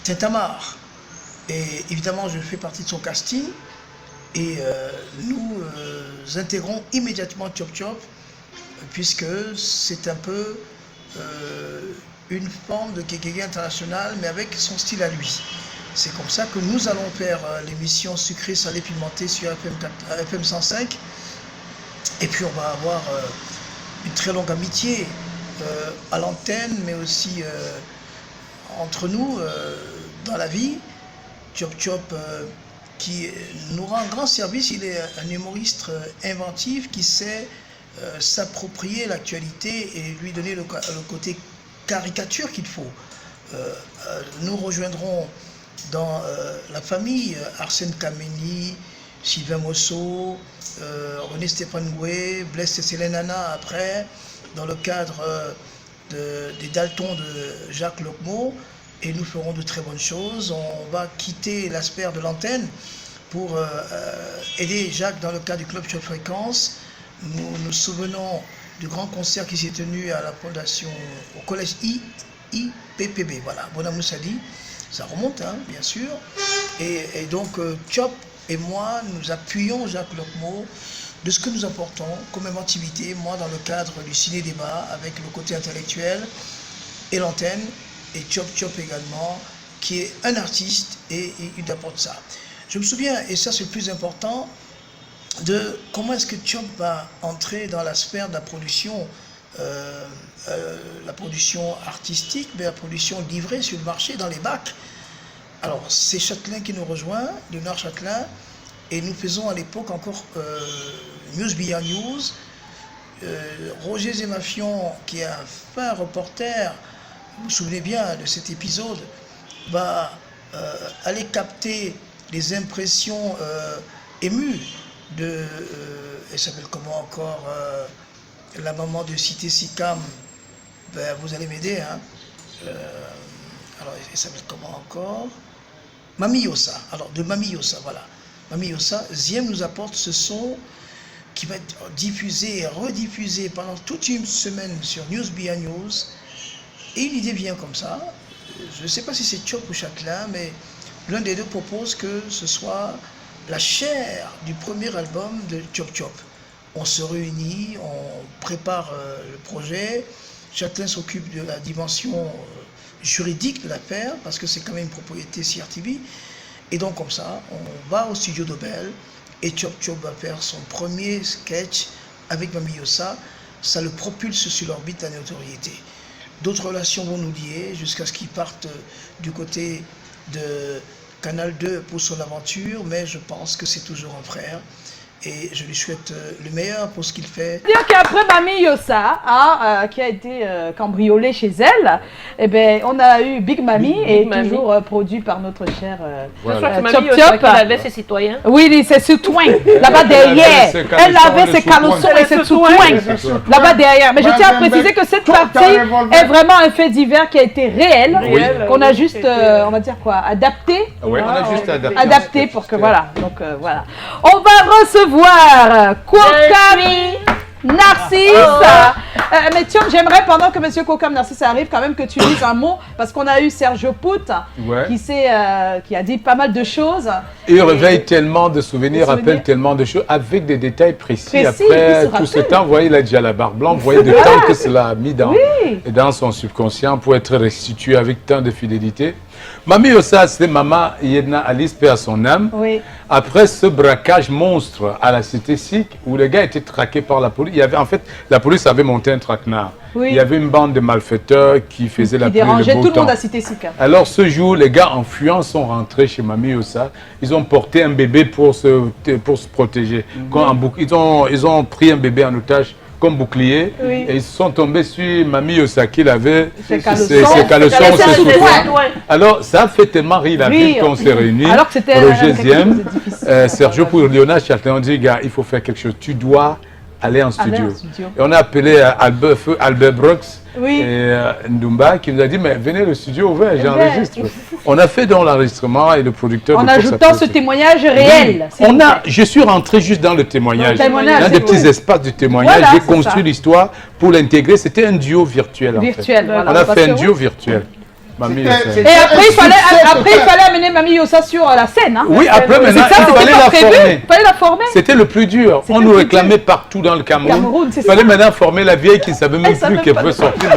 Tintamarre. Et évidemment, je fais partie de son casting. Et nous intégrons immédiatement Chop Chop, puisque c'est un peu une forme de Kegege International, mais avec son style à lui. C'est comme ça que nous allons faire l'émission Sucré, Salé, Pimenté sur FM 105. Et puis on va avoir une très longue amitié à l'antenne, mais aussi entre nous dans la vie. Chop Chop qui nous rend un grand service. Il est un humoriste inventif qui sait s'approprier l'actualité et lui donner le côté caricature qu'il faut. Nous rejoindrons dans la famille Arsène Kameni, Sylvain Mosso, René Stéphane Goué, Blaise Célénana après, dans le cadre des Daltons de Jacques Lokmo, et nous ferons de très bonnes choses. On va quitter l'asper de l'antenne pour aider Jacques dans le cadre du Club Chop Fréquence. Nous nous souvenons du grand concert qui s'est tenu à la fondation, au collège IPPB, voilà, Bonamoussadi. Ça remonte, hein, bien sûr. Et donc, Chop et moi, nous appuyons Jacques Lokmo de ce que nous apportons comme inventivité, moi dans le cadre du ciné-débat, avec le côté intellectuel et l'antenne, et Chop Chop également, qui est un artiste et il apporte ça. Je me souviens, et ça c'est le plus important, de comment est-ce que Chop va entrer dans la sphère de la production artistique, mais la production livrée sur le marché, dans les bacs. Alors, c'est Châtelain qui nous rejoint, de Nord Châtelain, et nous faisons à l'époque encore News Beyond News. Roger Zémafion, qui est un fin reporter, vous vous souvenez bien de cet épisode, va aller capter les impressions émues de, elle s'appelle comment encore, la maman de Cité Sicam, ben, vous allez m'aider, hein. Alors, elle s'appelle comment encore? Mami Yossa, alors de Mami Yossa, voilà. Mami Yossa, Ziem nous apporte ce son qui va être diffusé et rediffusé pendant toute une semaine sur News Beyond News. Et une idée vient comme ça, je ne sais pas si c'est Chop ou Châtelain, mais l'un des deux propose que ce soit la chair du premier album de Chop Chop. On se réunit, on prépare le projet. Châtelain s'occupe de la dimension juridique de l'affaire, parce que c'est quand même une propriété CRTV. Et donc comme ça, on va au studio d'Obel et Chop Chop va faire son premier sketch avec Mami Yossa. Ça le propulse sur l'orbite de la notoriété. D'autres relations vont nous lier jusqu'à ce qu'ils partent du côté de Canal 2 pour son aventure, mais je pense que c'est toujours un frère. Et je lui souhaite le meilleur pour ce qu'il fait. Dire qu'après Mami Yossa, hein, qui a été cambriolée chez elle, eh ben, on a eu Big Mami, et toujours produit par notre cher Chop Chop. Elle avait ses citoyens. Oui, c'est citoyen. Là-bas derrière. Elle avait ses caleçons et ses soutiens. Là-bas derrière. Mais je tiens à préciser que cette partie est vraiment un fait divers qui a été réel, qu'on a juste, on va dire quoi, adapté. Oui, on a juste adapté. Adapté pour que, voilà. Donc, voilà. On va recevoir Kokam Narcisse. Mais tiens, j'aimerais, pendant que M. Kokam Narcisse arrive, quand même que tu dises un mot, parce qu'on a eu Sergio Pout, qui a dit pas mal de choses. Il réveille tellement de souvenirs, rappelle tellement de choses, avec des détails précis. Après tout ce temps, vous voyez, il a déjà la barre blanche, vous voyez le temps que cela a mis dans son subconscient pour être restitué avec tant de fidélité. Mami Yossa, c'est Maman Yedna Alice, paix à son âme. Oui. Après ce braquage monstre à la cité SIC, où les gars étaient traqués par la police, il y avait, en fait, la police avait monté un traquenard. Oui. Il y avait une bande de malfaiteurs qui faisait la pluie et le beau temps. Qui dérangeait tout le monde à cité SIC. Alors ce jour, les gars en fuyant sont rentrés chez Mami Yossa. Ils ont porté un bébé pour se protéger. Ils ont pris un bébé en otage comme bouclier. Oui. Et ils sont tombés sur Mamie Yosaki, il avait ses caleçons, ses ses soutien. soutien. Alors, ça a fait tellement rire la ville qu'on s'est réunis. Alors que c'était Roger Ziem, Sergio pour Léonard Châtelain, on dit, gars, il faut faire quelque chose. Tu dois aller en studio. Et on a appelé Albert Brooks et Ndumba qui nous a dit, mais venez le studio ouvert, j'enregistre. On a fait donc l'enregistrement et le producteur... En ajoutant ce témoignage réel. Je suis rentré juste dans le témoignage. Dans des petits espaces de témoignage. Voilà, j'ai construit l'histoire pour l'intégrer. C'était un duo virtuel. Virtuel, voilà. On a fait un duo virtuel. Et après, il fallait amener Mamie Yossa sur la scène. Hein. Oui, après, maintenant, il fallait la former. C'était le plus dur. On nous réclamait partout dans le Cameroun. Il fallait maintenant former la vieille qui ne savait même plus qu'elle pouvait sortir.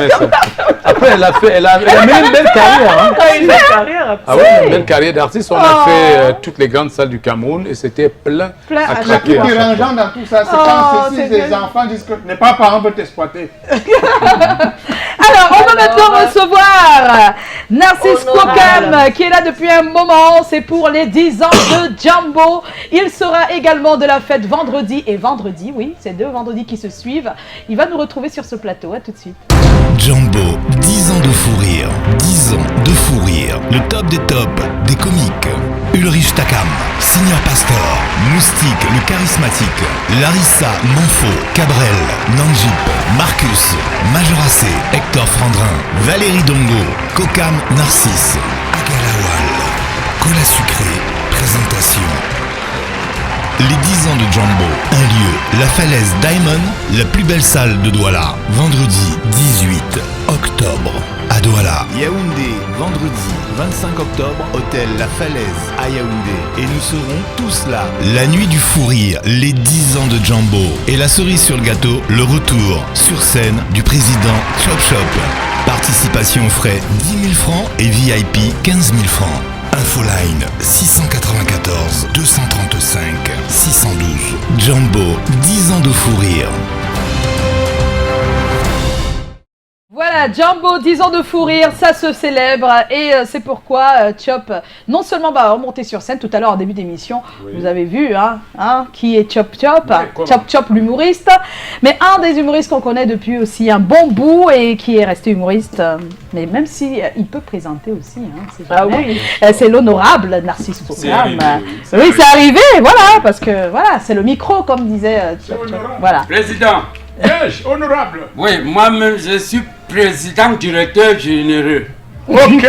Après, elle a mené une belle carrière. Ah oui, une belle carrière d'artiste. On a fait toutes les grandes salles du Cameroun et c'était plein à craquer. Ce qui est dérangeant dans tout ça, c'est quand les enfants disent que les parents peuvent t'exploiter. Alors, on va maintenant recevoir Narcisse Kokam qui est là depuis un moment. C'est pour les 10 ans de Jambo. Il sera également de la fête vendredi et vendredi. Oui, c'est 2 vendredis qui se suivent. Il va nous retrouver sur ce plateau. À tout de suite. Jambo, 10 ans de fou rire. 10 ans de fou rire. Le top des tops des comiques. Ulrich Takam, Senior Pastor, Moustique le charismatique, Larissa Monfo, Cabrel, Nanjip, Marcus, Majoracé, Hector Frandrin, Valérie Dongo, Kokam Narcisse, Agalawal, Cola Sucré, présentation. Les 10 ans de Jambo, un lieu, la falaise Diamond, la plus belle salle de Douala, vendredi 18 octobre à Douala. Yaoundé, vendredi 25 octobre, hôtel La Falaise à Yaoundé. Et nous serons tous là. La nuit du fou rire, les 10 ans de Jambo. Et la cerise sur le gâteau, le retour sur scène du président Chop Chop. Participation frais 10 000 francs et VIP 15 000 francs. Infoline 694 235 612. Jambo, 10 ans de fou rire. Voilà, Jambo, 10 ans de fou rire, ça se célèbre et c'est pourquoi Chop non seulement va remonter sur scène tout à l'heure en début d'émission, vous avez vu qui est Chop Chop, Chop Chop l'humoriste, mais un des humoristes qu'on connaît depuis aussi un bon bout et qui est resté humoriste, mais même si il peut présenter aussi, c'est l'honorable Narcisse Kokam. Oui, c'est arrivé, voilà, parce que voilà, c'est le micro comme disait Chop Chop. Voilà. Président. Yes, honorable. Oui, moi-même je suis président directeur généreux. Ok.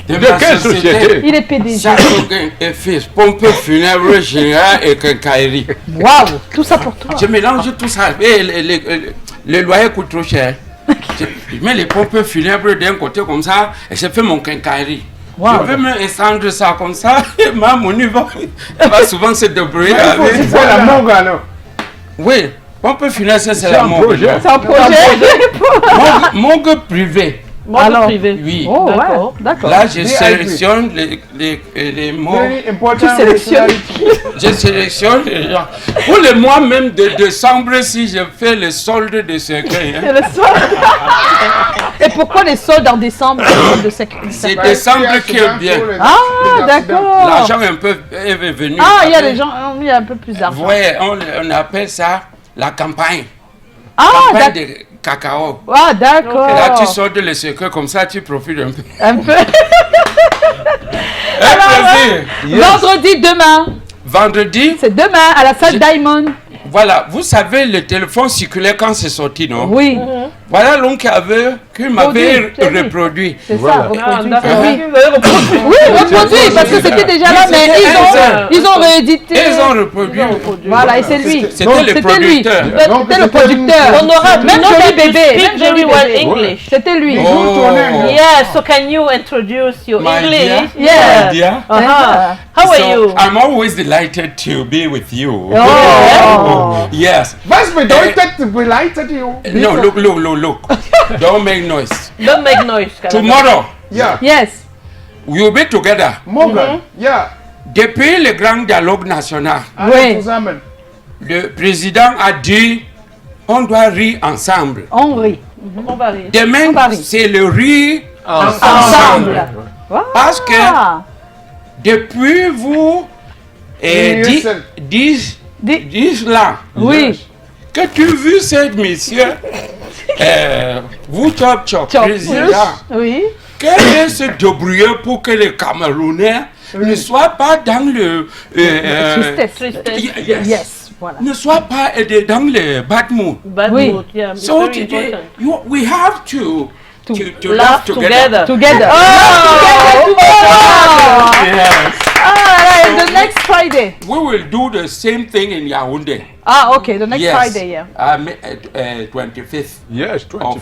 De quelle société? Il est PDG. Chacoguin et fils, pompe funèbre général et quincaillerie. Waouh, tout ça pour toi. Je mélange tout ça. Et le loyer coûte trop cher. Je mets les pompes funèbres d'un côté comme ça et je fais mon quincaillerie. Wow. Je veux me étendre ça comme ça et ma monnaie va souvent se débrouiller avec. C'est quoi la morgue alors? Oui. Pompe financière, c'est la morgue. C'est un projet. Morgue privé. Morgue privé. Oui. Oh, d'accord. Là, je sélectionne les mots. Tu sélectionnes. Je sélectionne les gens. Pour le mois même de décembre, si je fais le solde de cercueil. C'est le solde. Et pourquoi les soldes en décembre? C'est décembre qui est bien. Ah, d'accord. L'argent est venu. Ah, il y a des gens, il y a un peu plus d'argent. Oui, on appelle ça la campagne. Ah, campagne de cacao. Ah, d'accord. Et là, tu sors de le cercueil comme ça, tu profites un peu. Un peu. Alors, vendredi, demain. Vendredi? C'est demain à la salle Diamond. Voilà, vous savez, le téléphone circulaire quand c'est sorti, non? Oui. Voilà l'homme qui m'avait reproduit. C'est ça, reproduit. Oui, reproduit, parce que c'était déjà là, mais ils ont réédité. Ils ont reproduit. Voilà, et c'est lui. C'était le producteur. C'était le producteur. Honorable, même joli bébé. Speak very well English. C'était lui. Yeah, so can you introduce your English? Yeah. How are you? I'm always delighted to be with you. Oh. Yes. Was bedeutet delighted you? No, look. Don't make noise. Don't make noise. Tomorrow. Yeah. Yes. We'll be together. Morgan. Yeah. Depuis le grand dialogue national, le président a dit on doit rire ensemble. On rit. On va rire. Demain, c'est le rire ensemble. Parce que depuis vous 10 là, oui, que que tu as vu cette mission, vous Chop, président, oui. Quel est ce débrouiller pour que les Camerounais ne soient pas dans le... Yes, voilà. Ne soient pas dans le bad mood. Bad mood, yeah. So we have to laugh together. Together. Yes. And the next Friday. We will do the same thing in Yaoundé. Okay, the next Friday, yeah. 25th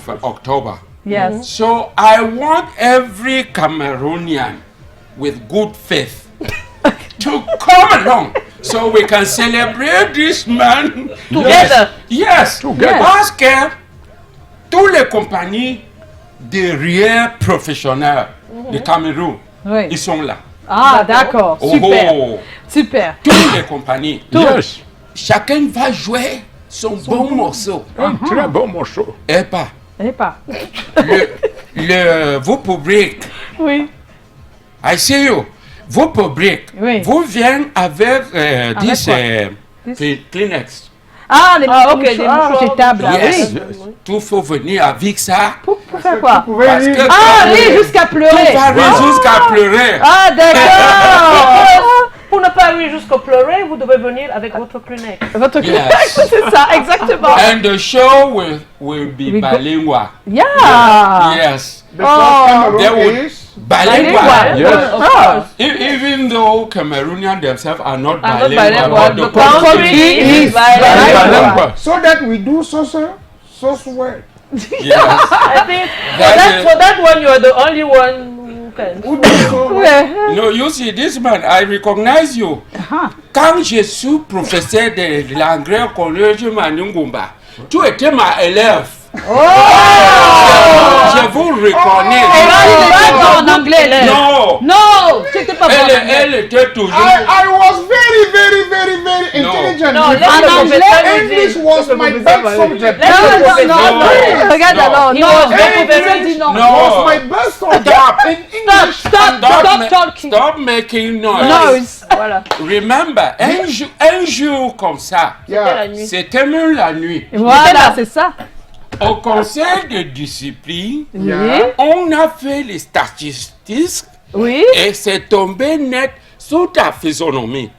of October. Yes. So I want every Cameroonian with good faith to come along so we can celebrate this man together. Yes, together. Parce que toutes les compagnies derrière professionnels du Cameroun, ils sont là. Ah, d'accord. Super. Super. Toutes les compagnies. Yes. Chacun va jouer son bon morceau. Un très bon morceau. Et pas. Vos publics. Oui. I see you. Vos publics. Oui. Vous venez avec Kleenex. Ah, les mouchoirs jetables. Yes. Tout faut venir avec ça. Pour faire quoi? Parce que rire jusqu'à pleurer. Tout va rire jusqu'à pleurer. Ah, d'accord. Pour ne pas rire jusqu'à pleurer, vous devez venir avec votre Kleenex. Votre Kleenex, c'est ça, exactement. And the show will be bilingual. Yeah. Yes. There is bilingual. Yes. Even though Cameroonians themselves are not bilingual, but the country is bilingual. So that we do so well. Yes. I think for that one, you are the only one. No, you see, this man, I recognize you. Quand je suis professeur de l'anglais au collège Manungumba, tu étais ma élève. Je vous reconnais. En anglais. Non, c'était pas bon. Elle était toujours. I was very intelligent. No, en anglais, English was my best subject. Non, regarde alors. Non, was my best subject. Stop making noise. Voilà. Remember, un jour comme ça, c'était même la nuit. Voilà, c'est ça. Au conseil de discipline, on a fait les statistiques et c'est tombé net sur ta physionomie.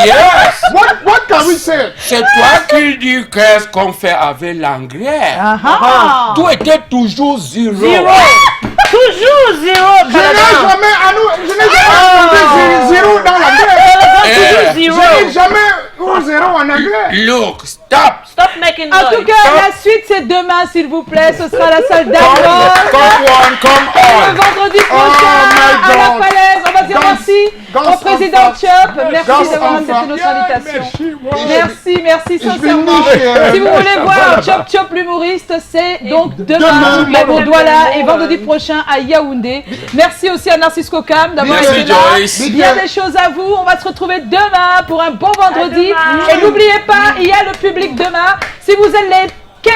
Yes. What can we say? C'est toi qui dis qu'est-ce qu'on fait avec l'anglais. Tu étais toujours zéro. Toujours zéro. Je n'ai jamais zéro dans l'anglais. Toujours zéro. Je n'ai jamais zéro en anglais. Look, stop. Stop making noise. En tout cas, la suite c'est demain, s'il vous plaît. Ce sera la salle d'Arnold. Come on. Le vendredi prochain à la Falaise. On va dire merci au président Chop. Merci d'avoir accepté notre invitation. Merci sincèrement. Si vous voulez voir Chop l'humoriste, c'est donc demain à Bourdouala et vendredi prochain à Yaoundé. Merci aussi à Narcisse Kokam d'avoir été là. Il y a des choses à vous. On va se retrouver demain pour un bon vendredi. Et n'oubliez pas, il y a le public demain. Si vous êtes les 15